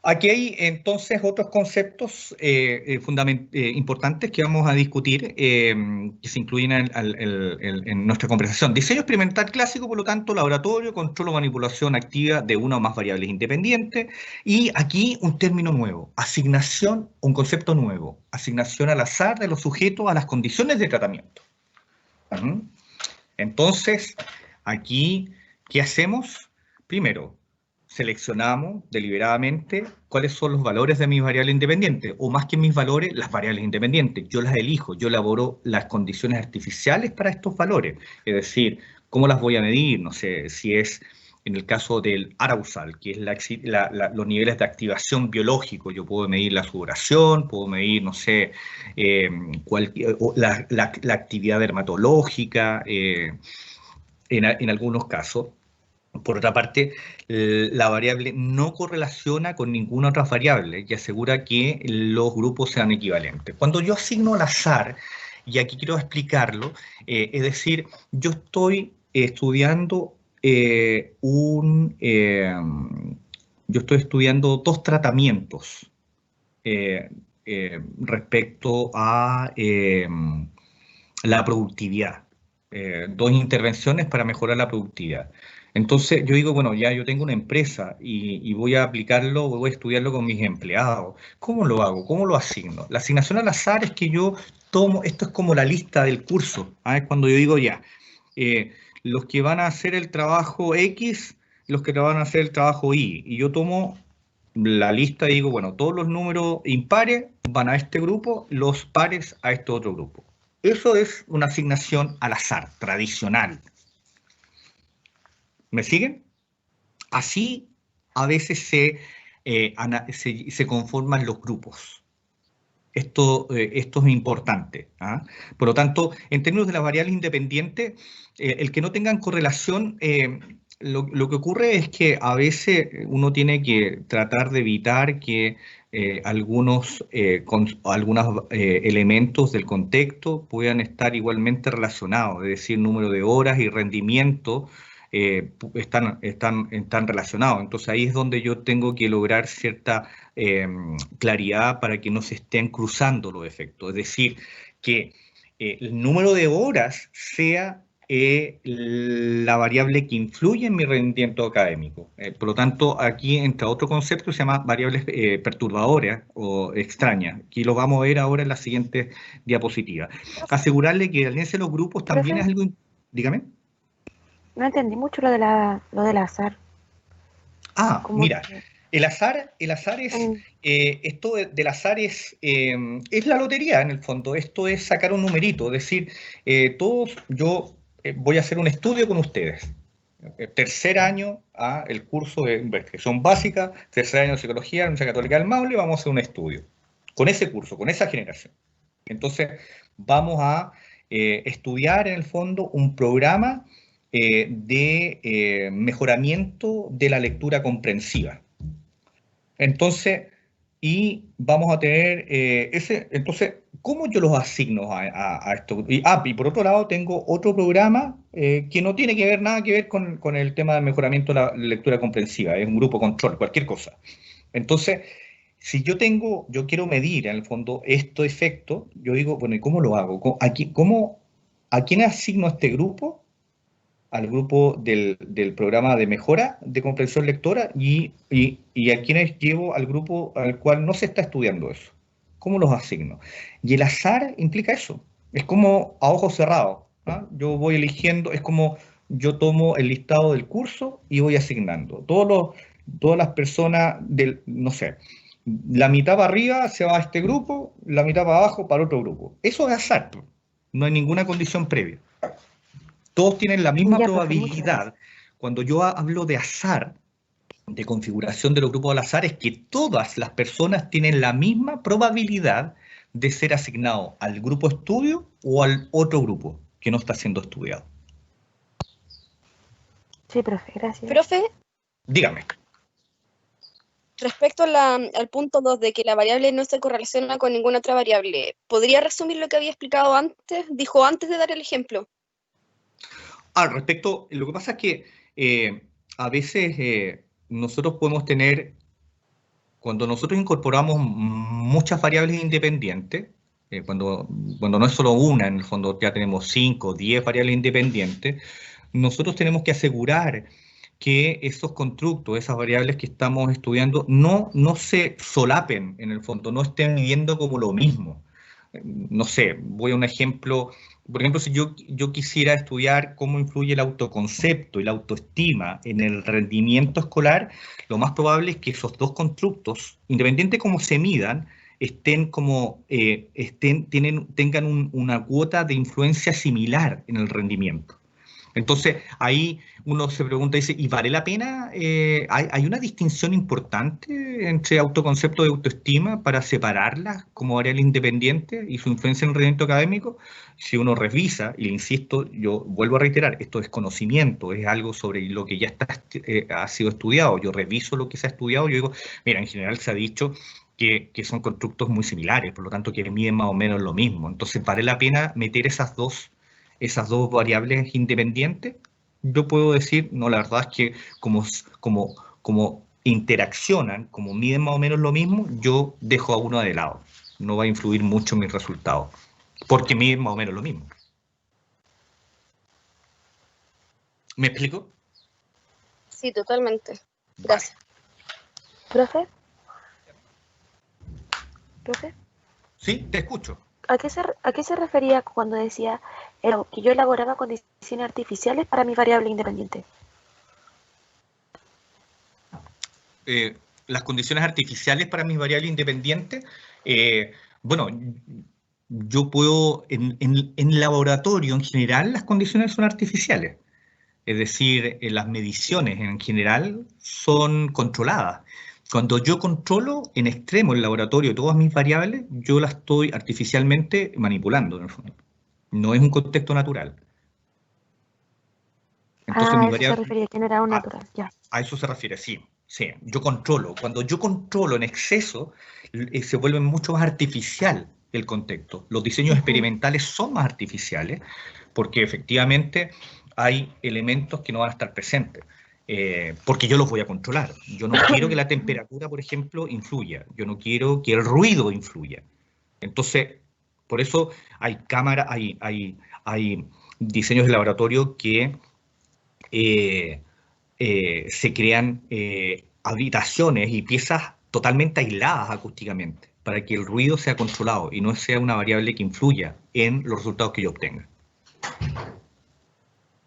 Aquí hay entonces otros conceptos importantes que vamos a discutir, que se incluyen en nuestra conversación. Diseño experimental clásico, por lo tanto, laboratorio, control o manipulación activa de una o más variables independientes. Y aquí un término nuevo, asignación, un concepto nuevo, asignación al azar de los sujetos a las condiciones de tratamiento. Entonces, aquí, ¿qué hacemos? Primero, seleccionamos deliberadamente cuáles son los valores de mis variables independientes, o más que mis valores, las variables independientes. Yo las elijo, yo elaboro las condiciones artificiales para estos valores. Es decir, ¿cómo las voy a medir? No sé, si es en el caso del arousal, que es los niveles de activación biológico. Yo puedo medir la sudoración, puedo medir, no sé, la actividad dermatológica, en algunos casos. Por otra parte, la variable no correlaciona con ninguna otra variable y asegura que los grupos sean equivalentes. Cuando yo asigno al azar, y aquí quiero explicarlo, es decir, yo estoy estudiando dos tratamientos respecto a la productividad, dos intervenciones para mejorar la productividad. Entonces yo digo, bueno, ya yo tengo una empresa y voy a aplicarlo, voy a estudiarlo con mis empleados. ¿Cómo lo hago? ¿Cómo lo asigno? La asignación al azar es que yo tomo, esto es como la lista del curso, es cuando yo digo ya, los que van a hacer el trabajo X, los que van a hacer el trabajo Y, y yo tomo la lista y digo, bueno, todos los números impares van a este grupo, los pares a este otro grupo. Eso es una asignación al azar, tradicional. ¿Me siguen? Así a veces se conforman los grupos. Esto es importante. Por lo tanto, en términos de las variables independientes, el que no tengan correlación, lo que ocurre es que a veces uno tiene que tratar de evitar que algunos elementos del contexto puedan estar igualmente relacionados, es decir, número de horas y rendimiento están relacionados. Entonces ahí es donde yo tengo que lograr cierta claridad para que no se estén cruzando los efectos. Es decir, que el número de horas sea la variable que influye en mi rendimiento académico. Por lo tanto, aquí entra otro concepto que se llama variables perturbadoras o extrañas. Aquí lo vamos a ver ahora en la siguiente diapositiva. Asegurarle que la alianza de los grupos también es algo... Dígame. No entendí mucho lo del azar. Mira, el azar es, esto del azar es la lotería en el fondo. Esto es sacar un numerito, es decir, yo voy a hacer un estudio con ustedes. Tercer año, el curso de investigación básica, tercer año de psicología, Universidad Católica del Maule, vamos a hacer un estudio con ese curso, con esa generación. Entonces, vamos a estudiar en el fondo un programa de mejoramiento de la lectura comprensiva. Entonces, y vamos a tener entonces, ¿cómo yo los asigno a esto? Y por otro lado, tengo otro programa que no tiene nada que ver con el tema del mejoramiento de la lectura comprensiva, es un grupo control, cualquier cosa. Entonces, si yo quiero medir en el fondo estos efectos, yo digo, bueno, ¿y cómo lo hago? ¿A quién asigno este grupo? Al grupo del programa de mejora de comprensión lectora y a quienes llevo al grupo al cual no se está estudiando eso. ¿Cómo los asigno? Y el azar implica eso. Es como a ojos cerrados. Yo voy eligiendo, es como yo tomo el listado del curso y voy asignando. Todas las personas no sé, la mitad para arriba se va a este grupo, la mitad para abajo para otro grupo. Eso es azar. No hay ninguna condición previa. Todos tienen la misma probabilidad. Cuando yo hablo de azar, de configuración de los grupos al azar, es que todas las personas tienen la misma probabilidad de ser asignado al grupo estudio o al otro grupo que no está siendo estudiado. Sí, profe, gracias. Profe, Dígame. respecto al punto 2 de que la variable no se correlaciona con ninguna otra variable, ¿podría resumir lo que había explicado antes? Dijo antes de dar el ejemplo. Al respecto, lo que pasa es que a veces nosotros podemos tener, cuando nosotros incorporamos muchas variables independientes, cuando no es solo una, en el fondo ya tenemos 5 o 10 variables independientes, nosotros tenemos que asegurar que esos constructos, esas variables que estamos estudiando, no se solapen en el fondo, no estén midiendo como lo mismo. No sé, voy a un ejemplo. Por ejemplo, si yo quisiera estudiar cómo influye el autoconcepto y la autoestima en el rendimiento escolar, lo más probable es que esos dos constructos, independiente de cómo se midan, tengan una cuota de influencia similar en el rendimiento. Entonces, ahí uno se pregunta, dice, ¿y vale la pena? ¿Hay una distinción importante entre autoconcepto y autoestima para separarlas como variable independiente y su influencia en el rendimiento académico? Si uno revisa, y le insisto, yo vuelvo a reiterar, esto es conocimiento, es algo sobre lo que ya ha sido estudiado. Yo reviso lo que se ha estudiado, yo digo, mira, en general se ha dicho que son constructos muy similares, por lo tanto que miden más o menos lo mismo. Entonces, ¿vale la pena meter esas dos variables independientes? Yo puedo decir, no, la verdad es que como interaccionan, como miden más o menos lo mismo, yo dejo a uno de lado. No va a influir mucho en mis resultados, porque miden más o menos lo mismo. ¿Me explico? Sí, totalmente. Gracias. ¿Profe? ¿Profe? Sí, te escucho. ¿A qué se refería cuando decía que yo elaboraba condiciones artificiales para mi variable independiente? Las condiciones artificiales para mis variables independientes, bueno, yo puedo, en laboratorio en general, las condiciones son artificiales. Es decir, las mediciones en general son controladas. Cuando yo controlo en extremo el laboratorio todas mis variables, yo las estoy artificialmente manipulando, en el fondo. No es un contexto natural. Entonces, A mi eso se variable, refería, que no era un natural, ya. a eso se refiere, sí. Sí, yo controlo. Cuando yo controlo en exceso, se vuelve mucho más artificial el contexto. Los diseños experimentales son más artificiales porque efectivamente hay elementos que no van a estar presentes. Porque yo los voy a controlar. Yo no quiero que la temperatura, por ejemplo, influya. Yo no quiero que el ruido influya. Entonces, por eso hay cámaras, hay diseños de laboratorio que se crean habitaciones y piezas totalmente aisladas acústicamente para que el ruido sea controlado y no sea una variable que influya en los resultados que yo obtenga.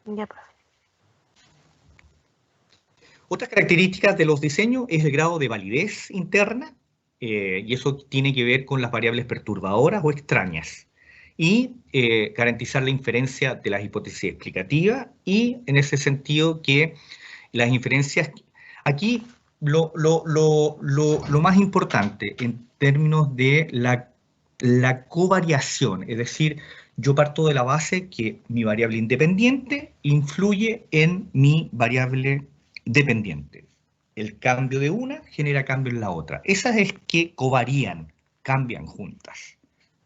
Ya, profe. Otras características de los diseños es el grado de validez interna, y eso tiene que ver con las variables perturbadoras o extrañas, y garantizar la inferencia de las hipótesis explicativas, y en ese sentido que las inferencias, aquí lo más importante en términos de la covariación, es decir, yo parto de la base que mi variable independiente influye en mi variable dependiente. El cambio de una genera cambio en la otra. Esas es que covarían, cambian juntas,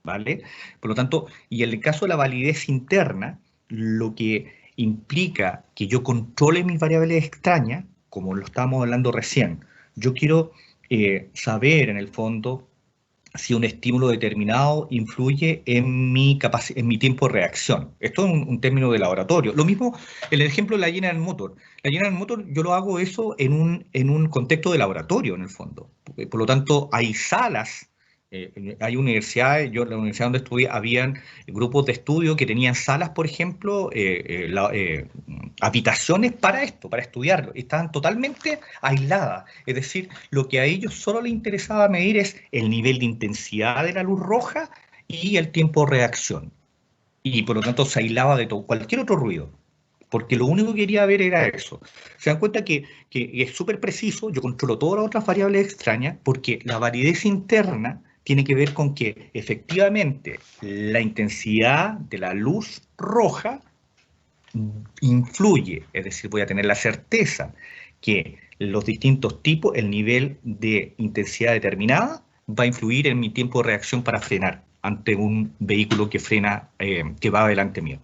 ¿vale? Por lo tanto, y en el caso de la validez interna, lo que implica que yo controle mis variables extrañas, como lo estábamos hablando recién. Yo quiero saber, en el fondo, si un estímulo determinado influye en mi tiempo de reacción. Esto es un término de laboratorio. Lo mismo, el ejemplo de la General Motors. La General Motors, yo lo hago eso en un contexto de laboratorio, en el fondo. Por lo tanto, hay salas, hay universidades, yo en la universidad donde estudié, habían grupos de estudio que tenían salas, por ejemplo, habitaciones para esto, para estudiarlo. Estaban totalmente aisladas. Es decir, lo que a ellos solo les interesaba medir es el nivel de intensidad de la luz roja y el tiempo de reacción. Y por lo tanto se aislaba de todo, cualquier otro ruido. Porque lo único que quería ver era eso. Se dan cuenta que es súper preciso, yo controlo todas las otras variables extrañas, porque la validez interna tiene que ver con que efectivamente la intensidad de la luz roja influye, es decir, voy a tener la certeza que los distintos tipos, el nivel de intensidad determinada, va a influir en mi tiempo de reacción para frenar ante un vehículo que frena, que va delante mío.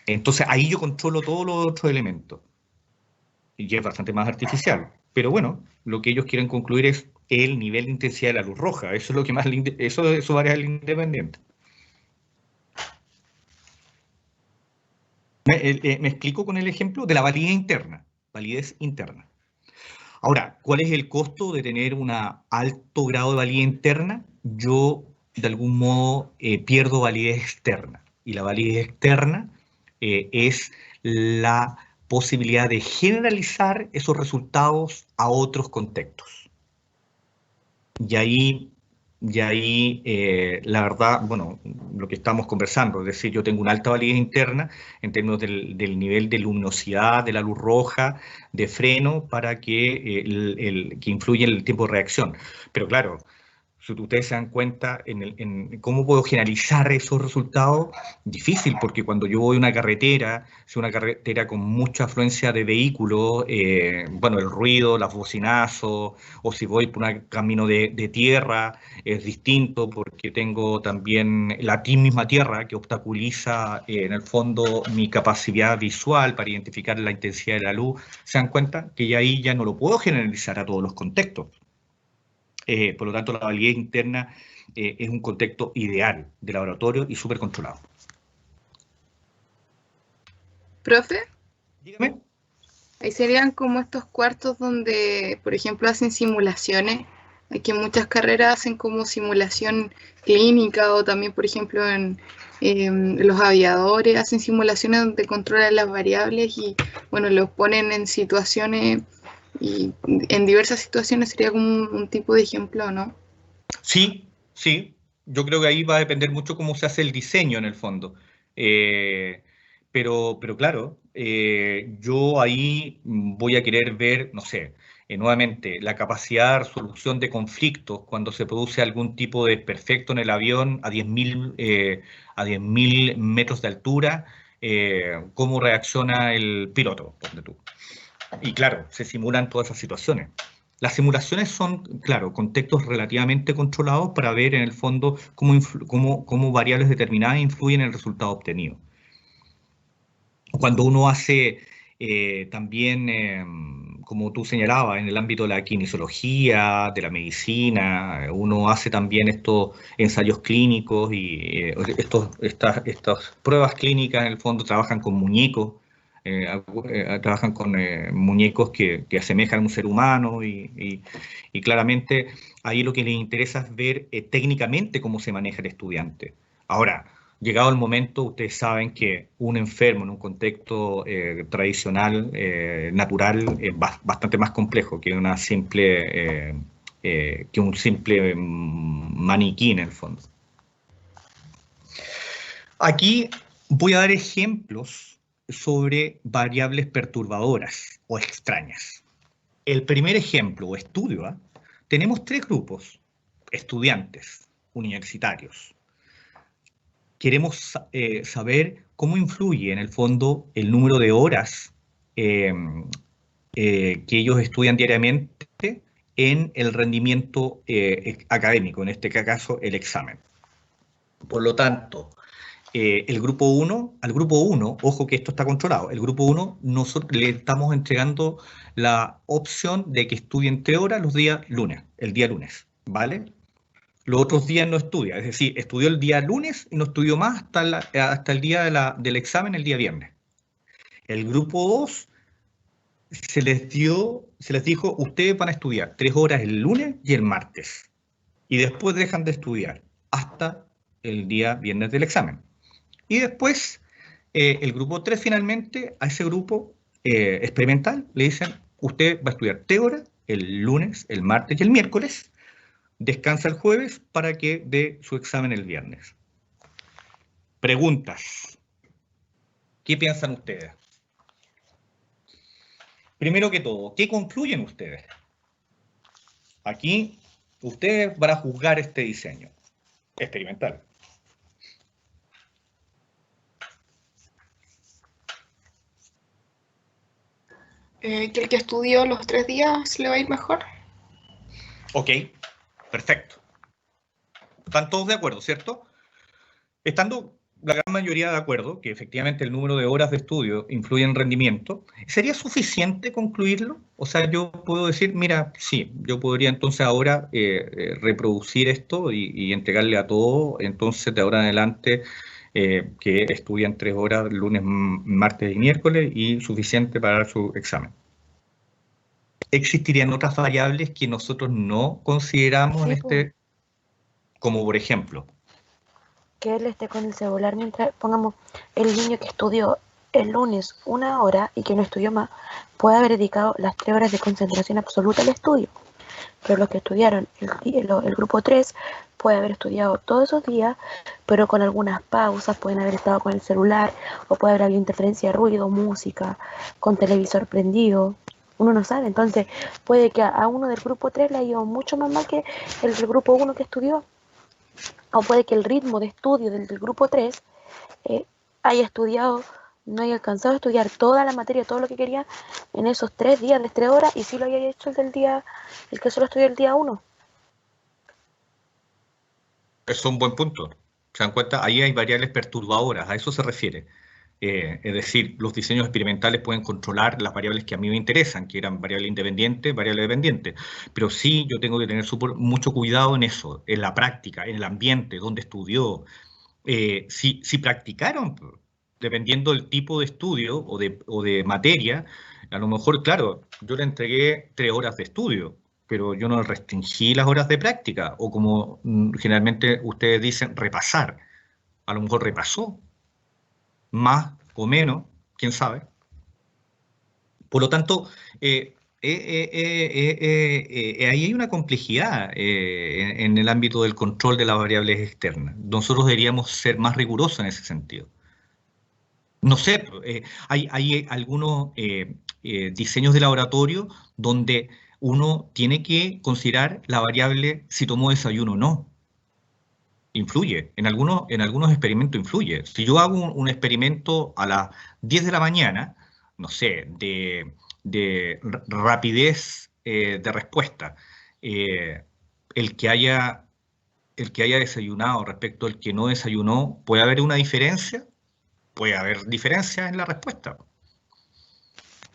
Entonces ahí yo controlo todos los otros elementos. Y es bastante más artificial. Pero bueno, lo que ellos quieren concluir es el nivel de intensidad de la luz roja. Eso es lo que más eso varía al independiente. Me explico con el ejemplo de la validez interna. Validez interna. Ahora, ¿cuál es el costo de tener un alto grado de validez interna? Yo, de algún modo, pierdo validez externa. Y la validez externa es la posibilidad de generalizar esos resultados a otros contextos. Y ahí, la verdad, bueno, lo que estamos conversando, es decir, yo tengo una alta validez interna en términos del nivel de luminosidad de la luz roja, de freno, para que, que influye en el tiempo de reacción. Pero claro, si ustedes se dan cuenta en cómo puedo generalizar esos resultados, difícil, porque cuando yo voy a una carretera, si una carretera con mucha afluencia de vehículos, bueno, el ruido, los bocinazos, o si voy por un camino de tierra, es distinto porque tengo también la misma tierra que obstaculiza en el fondo mi capacidad visual para identificar la intensidad de la luz. Se dan cuenta que ya ahí ya no lo puedo generalizar a todos los contextos. Por lo tanto, la validez interna es un contexto ideal de laboratorio y súper controlado. Profe, Dígame. ahí serían como estos cuartos donde, por ejemplo, hacen simulaciones. Aquí en muchas carreras hacen como simulación clínica o también, por ejemplo, en los aviadores hacen simulaciones donde controlan las variables y, bueno, los ponen en situaciones y en diversas situaciones sería como un tipo de ejemplo, ¿no? Sí, sí. Yo creo que ahí va a depender mucho cómo se hace el diseño en el fondo. Pero claro, yo ahí voy a querer ver, no sé, nuevamente, la capacidad de resolución de conflictos cuando se produce algún tipo de desperfecto en el avión a 10.000 metros de altura, cómo reacciona el piloto, ponte tú. Y claro, se simulan todas esas situaciones. Las simulaciones son, claro, contextos relativamente controlados para ver en el fondo cómo variables determinadas influyen en el resultado obtenido. Cuando uno hace también, como tú señalabas, en el ámbito de la kinesiología, de la medicina, uno hace también estos ensayos clínicos y estas pruebas clínicas en el fondo trabajan con muñecos, trabajan con muñecos que asemejan a un ser humano y claramente ahí lo que les interesa es ver técnicamente cómo se maneja el estudiante. Ahora, llegado el momento, ustedes saben que un enfermo en un contexto tradicional, natural, es bastante más complejo que una simple, que un simple maniquí en el fondo. Aquí voy a dar ejemplos sobre variables perturbadoras o extrañas. El primer ejemplo o estudio, tenemos tres grupos, estudiantes universitarios. Queremos saber cómo influye en el fondo el número de horas que ellos estudian diariamente en el rendimiento académico, en este caso el examen. Por lo tanto, al grupo 1, ojo que esto está controlado, el grupo 1 nosotros le estamos entregando la opción de que estudien 3 horas los días lunes, el día lunes, ¿vale? Los otros días no estudia, es decir, estudió el día lunes y no estudió más hasta el día del examen, el día viernes. El grupo 2 se les dijo, ustedes van a estudiar 3 horas el lunes y el martes. Y después dejan de estudiar hasta el día viernes del examen. Y después, el grupo 3 finalmente, a ese grupo experimental, le dicen, usted va a estudiar 3 horas el lunes, el martes y el miércoles, descansa el jueves para que dé su examen el viernes. Preguntas. ¿Qué piensan ustedes? Primero que todo, ¿qué concluyen ustedes? Aquí ustedes van a juzgar este diseño experimental. Que el que estudió los 3 días le va a ir mejor. Ok, perfecto. ¿Están todos de acuerdo, cierto? Estando la gran mayoría de acuerdo que efectivamente el número de horas de estudio influye en rendimiento, ¿sería suficiente concluirlo? O sea, yo puedo decir, mira, sí, yo podría entonces ahora reproducir esto y entregarle a todo, entonces de ahora en adelante que estudian 3 horas lunes, martes y miércoles y suficiente para dar su examen. ¿Existirían otras variables que nosotros no consideramos en Sí, este, como por ejemplo? que él esté con el celular mientras, pongamos, el niño que estudió el lunes 1 hora y que no estudió más, puede haber dedicado las 3 horas de concentración absoluta al estudio. Pero los que estudiaron el grupo 3 puede haber estudiado todos esos días, pero con algunas pausas, pueden haber estado con el celular, o puede haber habido interferencia de ruido, música, con televisor prendido. Uno no sabe, entonces puede que a uno del grupo 3 le haya ido mucho más mal que el del grupo 1 que estudió. O puede que el ritmo de estudio del grupo 3 haya estudiado, no haya alcanzado a estudiar toda la materia, todo lo que quería en esos 3 días de 3 horas, y sí lo haya hecho el que solo estudió el día 1. Es un buen punto. ¿Se dan cuenta? Ahí hay variables perturbadoras, a eso se refiere. Es decir, los diseños experimentales pueden controlar las variables que a mí me interesan, que eran variable independiente, variable dependiente. Pero sí, yo tengo que tener mucho cuidado en eso, en la práctica, en el ambiente, donde estudió. Si practicaron, dependiendo del tipo de estudio o de materia, a lo mejor, claro, yo le entregué 3 horas de estudio, pero yo no restringí las horas de práctica, o como generalmente ustedes dicen, repasar. A lo mejor repasó, más o menos, quién sabe. Por lo tanto, ahí hay una complejidad en el ámbito del control de las variables externas. Nosotros deberíamos ser más rigurosos en ese sentido. No sé, hay algunos diseños de laboratorio donde uno tiene que considerar la variable si tomó desayuno o no. Influye, en algunos experimentos influye. Si yo hago un experimento a las 10 de la mañana, no sé, de rapidez de respuesta, eh, el que haya, el que haya desayunado respecto al que no desayunó, ¿puede haber una diferencia? Puede haber diferencias en la respuesta.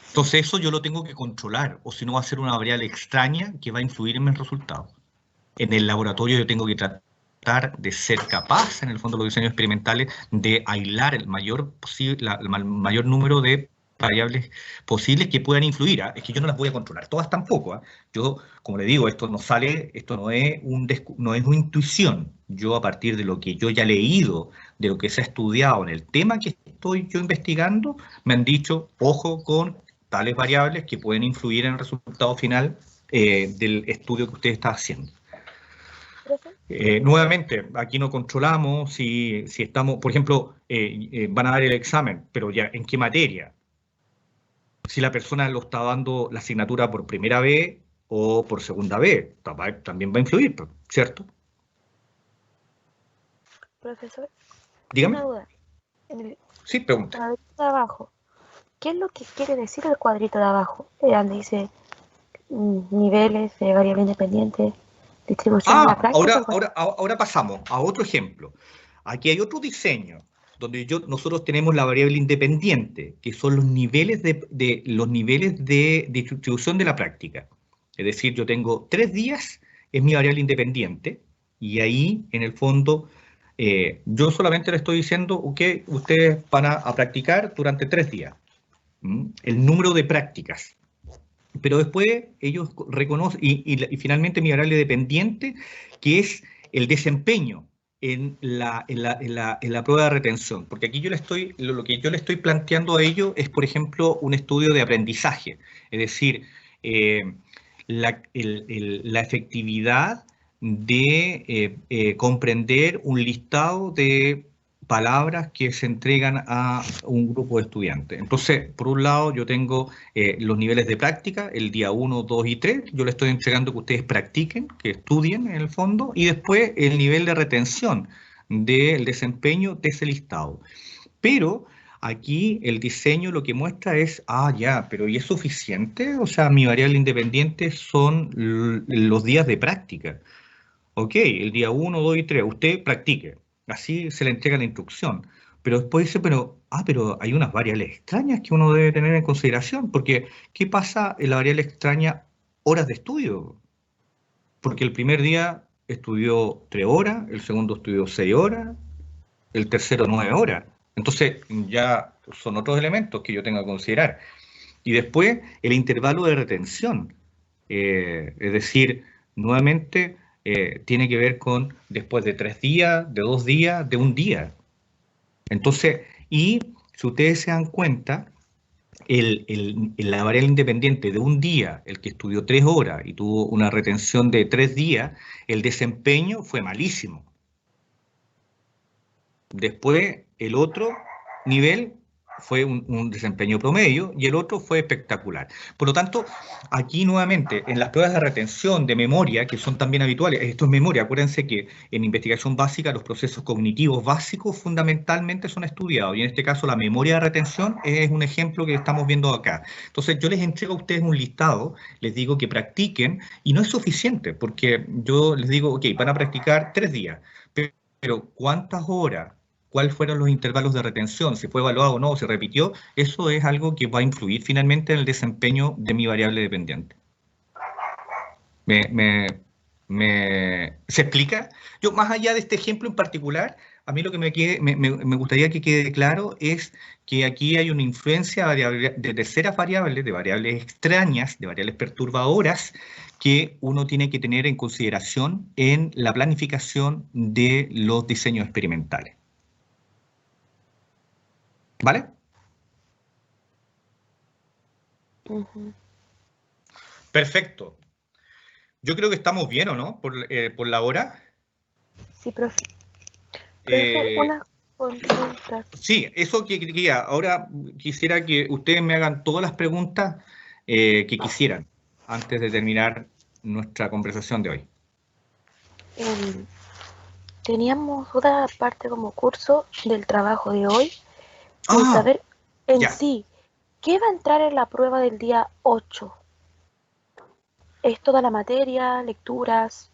Entonces eso yo lo tengo que controlar, o si no va a ser una variable extraña que va a influir en mis resultados. En el laboratorio yo tengo que tratar de ser capaz, en el fondo de los diseños experimentales, de aislar el mayor número de variables posibles que puedan influir. Es que yo no las voy a controlar todas tampoco. Yo, como le digo, esto no es no es una intuición. Yo, a partir de lo que yo ya he leído, de lo que se ha estudiado en el tema que estoy yo investigando, me han dicho, ojo con tales variables que pueden influir en el resultado final del estudio que usted está haciendo. Nuevamente, aquí no controlamos si estamos, por ejemplo, van a dar el examen, pero ya, ¿en qué materia? Si la persona lo está dando la asignatura por primera vez o por segunda vez, también va a influir, ¿cierto? Profesor, Dígame. una duda. En el Sí, pregunta. cuadrito de abajo, ¿qué es lo que quiere decir el cuadrito de abajo? Donde dice niveles de variable independiente, distribución de la práctica. Ahora pasamos a otro ejemplo. Aquí hay otro diseño donde nosotros tenemos la variable independiente, que son los niveles de distribución de la práctica. Es decir, yo tengo 3 días, es mi variable independiente, y ahí, en el fondo, yo solamente le estoy diciendo que ustedes van a practicar durante 3 días. El número de prácticas. Pero después ellos reconocen, y finalmente mi variable dependiente, que es el desempeño en la prueba de retención. Porque aquí lo que yo le estoy planteando a ellos es, por ejemplo, un estudio de aprendizaje. Es decir, la efectividad de comprender un listado de palabras que se entregan a un grupo de estudiantes. Entonces, por un lado, yo tengo los niveles de práctica, el día 1, 2 y 3, yo les estoy entregando que ustedes practiquen, que estudien en el fondo, y después el nivel de retención del desempeño de ese listado. Pero aquí el diseño lo que muestra es, pero ¿y es suficiente? O sea, mi variable independiente son los días de práctica. Ok, el día 1, 2 y 3, usted practique. Así se le entrega la instrucción. Pero después dice, pero hay unas variables extrañas que uno debe tener en consideración, porque ¿qué pasa en la variable extraña horas de estudio? Porque el primer día estudió 3 horas, el segundo estudió 6 horas, el tercero 9 horas. Entonces ya son otros elementos que yo tengo que considerar. Y después el intervalo de retención. Es decir, nuevamente tiene que ver con después de 3 días, de 2 días, de 1 día. Entonces, y si ustedes se dan cuenta, la variable independiente de 1 día, el que estudió 3 horas y tuvo una retención de 3 días, el desempeño fue malísimo. Después, el otro nivel fue un desempeño promedio y el otro fue espectacular. Por lo tanto, aquí nuevamente, en las pruebas de retención, de memoria, que son también habituales, esto es memoria, acuérdense que en investigación básica los procesos cognitivos básicos fundamentalmente son estudiados, y en este caso la memoria de retención es un ejemplo que estamos viendo acá. Entonces yo les entrego a ustedes un listado, les digo que practiquen, y no es suficiente, porque yo les digo, ok, van a practicar 3 días, pero ¿cuántas horas? ¿Cuáles fueron los intervalos de retención? ¿Si fue evaluado o no? ¿Se repitió? Eso es algo que va a influir finalmente en el desempeño de mi variable dependiente. ¿Se explica? Yo, más allá de este ejemplo en particular, a mí lo que me gustaría que quede claro es que aquí hay una influencia de terceras variables, de variables extrañas, de variables perturbadoras, que uno tiene que tener en consideración en la planificación de los diseños experimentales. ¿Vale? Perfecto. Yo creo que estamos bien, ¿o no? Por la hora. Sí, profe. Profe, una consulta. Sí, eso que quería. Ahora quisiera que ustedes me hagan todas las preguntas que quisieran antes de terminar nuestra conversación de hoy. Teníamos otra parte como curso del trabajo de hoy. Saber sí, ¿qué va a entrar en la prueba del día 8? ¿Es toda la materia, lecturas?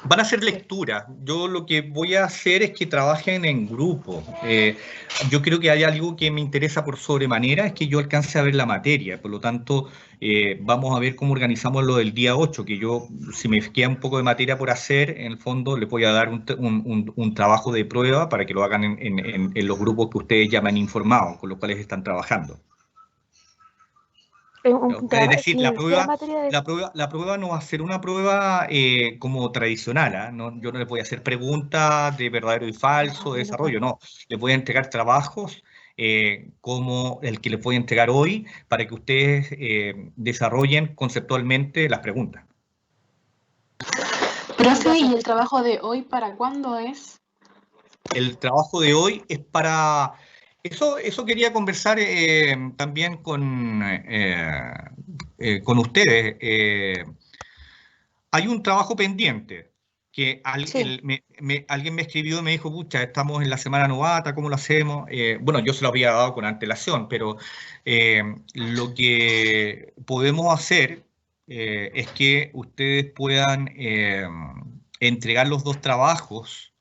Van a ser lecturas. Yo lo que voy a hacer es que trabajen en grupo. Yo creo que hay algo que me interesa por sobremanera, es que yo alcance a ver la materia. Por lo tanto, vamos a ver cómo organizamos lo del día 8, que yo, si me queda un poco de materia por hacer, en el fondo les voy a dar un trabajo de prueba para que lo hagan en los grupos que ustedes llaman informados, con los cuales están trabajando. Es decir, la prueba no va a ser una prueba como tradicional, ¿no? Yo no les voy a hacer preguntas de verdadero y falso, de desarrollo, no. Les voy a entregar trabajos como el que les voy a entregar hoy para que ustedes desarrollen conceptualmente las preguntas. Profe, ¿y el trabajo de hoy para cuándo es? El trabajo de hoy es para... Eso quería conversar también con ustedes. Hay un trabajo pendiente que alguien me escribió y me dijo, pucha, estamos en la semana novata, ¿cómo lo hacemos? Bueno, yo se lo había dado con antelación, pero lo que podemos hacer es que ustedes puedan entregar los 2 trabajos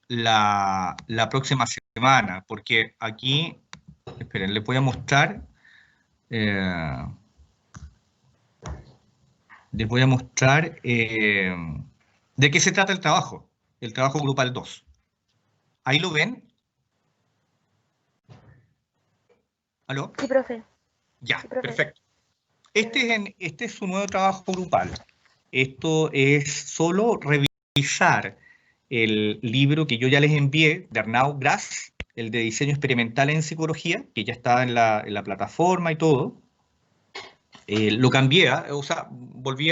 la próxima semana, porque aquí, esperen, les voy a mostrar, de qué se trata el trabajo grupal 2. ¿Ahí lo ven? ¿Aló? Sí, profe. Ya, sí, profe. Perfecto. Este es su nuevo trabajo grupal. Esto es solo revisar el libro que yo ya les envié de Arnaud Gras, el de diseño experimental en psicología, que ya está en la plataforma y todo. Lo cambié, o sea, volví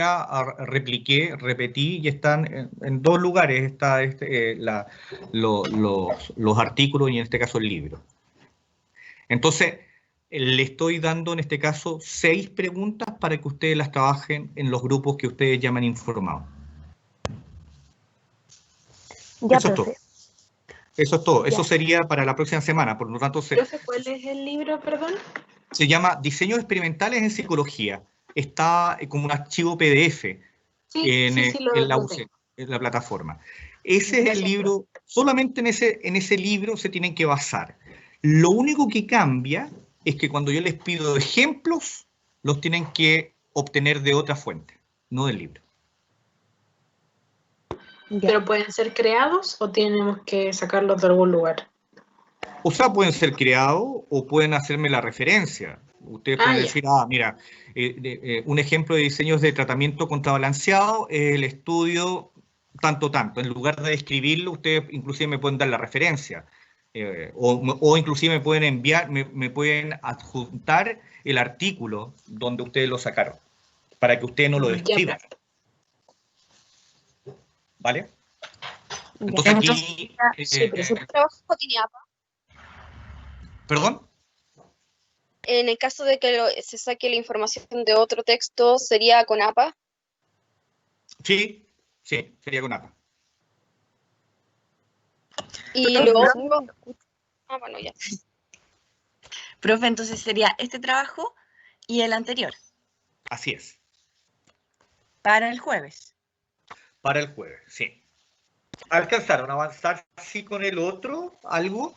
repetí y están en dos lugares está los artículos y en este caso el libro. Entonces, le estoy dando en este caso 6 preguntas para que ustedes las trabajen en los grupos que ustedes llaman informados. Ya, Eso es todo. profe. Eso es todo. Ya. Eso sería para la próxima semana. Por lo tanto, Profe, ¿cuál es el libro, perdón? se llama Diseños Experimentales en Psicología. Está como un archivo PDF Sí, en, sí, lo en la tengo. UC, en la plataforma. Ese es el Gracias, libro, solamente en ese libro se tienen que basar. Lo único que cambia es que cuando yo les pido ejemplos, los tienen que obtener de otra fuente, no del libro. Ya. ¿Pero pueden ser creados o tenemos que sacarlos de algún lugar? O sea, pueden ser creados o pueden hacerme la referencia. Ustedes pueden ya. decir, mira, un ejemplo de diseños de tratamiento contrabalanceado es el estudio tanto. En lugar de escribirlo, ustedes inclusive me pueden dar la referencia. O inclusive me pueden enviar, me pueden adjuntar el artículo donde ustedes lo sacaron, para que ustedes no lo describan. ¿Vale? Ya. Entonces aquí... Sí, pero sí. ¿El trabajo tiene APA? ¿Perdón? En el caso de que se saque la información de otro texto, ¿sería con APA? Sí, sería con APA. Y Profe, lo no otro... me escucho. Bueno, ya. Profe, entonces sería este trabajo y el anterior, Así es. para el jueves. Para el jueves, sí. ¿Alcanzaron a avanzar sí con el otro? ¿Algo?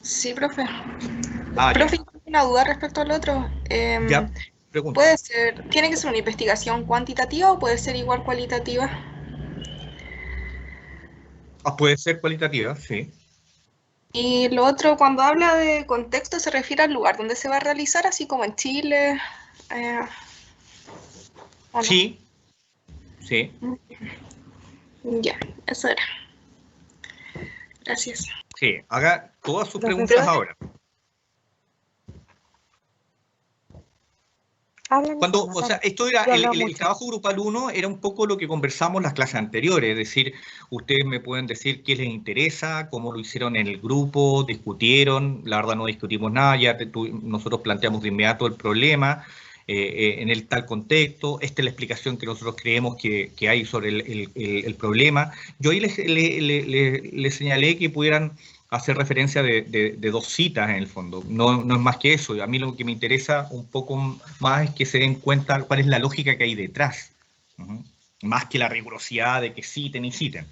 Sí, profe. Ya. Profe, tengo una duda respecto al otro. Ya, pregunta. ¿Puede ser, tiene que ser una investigación cuantitativa o puede ser igual cualitativa? Puede ser cualitativa, sí. Y lo otro, cuando habla de contexto, se refiere al lugar donde se va a realizar, así como en Chile. ¿O no? Sí. Ya, eso era. Gracias. Sí, haga todas sus Profe, preguntas ahora. Hablan Cuando, sola, o sea, dale. esto era Yo hablo el mucho. trabajo grupal 1 era un poco lo que conversamos en las clases anteriores, es decir, ustedes me pueden decir qué les interesa, cómo lo hicieron en el grupo, discutieron, la verdad no discutimos nada, nosotros planteamos de inmediato el problema en el tal contexto, esta es la explicación que nosotros creemos que hay sobre el problema. Yo ahí les señalé que pudieran hacer referencia de 2 citas en el fondo, no es más que eso. A mí lo que me interesa un poco más es que se den cuenta cuál es la lógica que hay detrás, más que la rigurosidad de que citen y citen.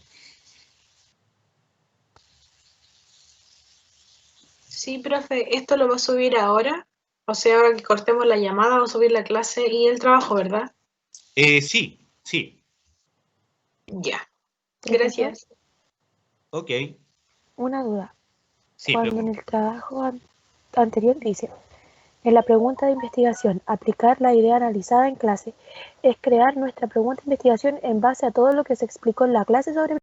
Sí, profe, esto lo va a subir ahora. O sea, ahora que cortemos la llamada, va a subir la clase y el trabajo, ¿verdad? Sí. Ya. Profesor, Gracias. Ok. una duda. Sí, Cuando en pregunto. el trabajo anterior dice, en la pregunta de investigación, aplicar la idea analizada en clase es crear nuestra pregunta de investigación en base a todo lo que se explicó en la clase sobre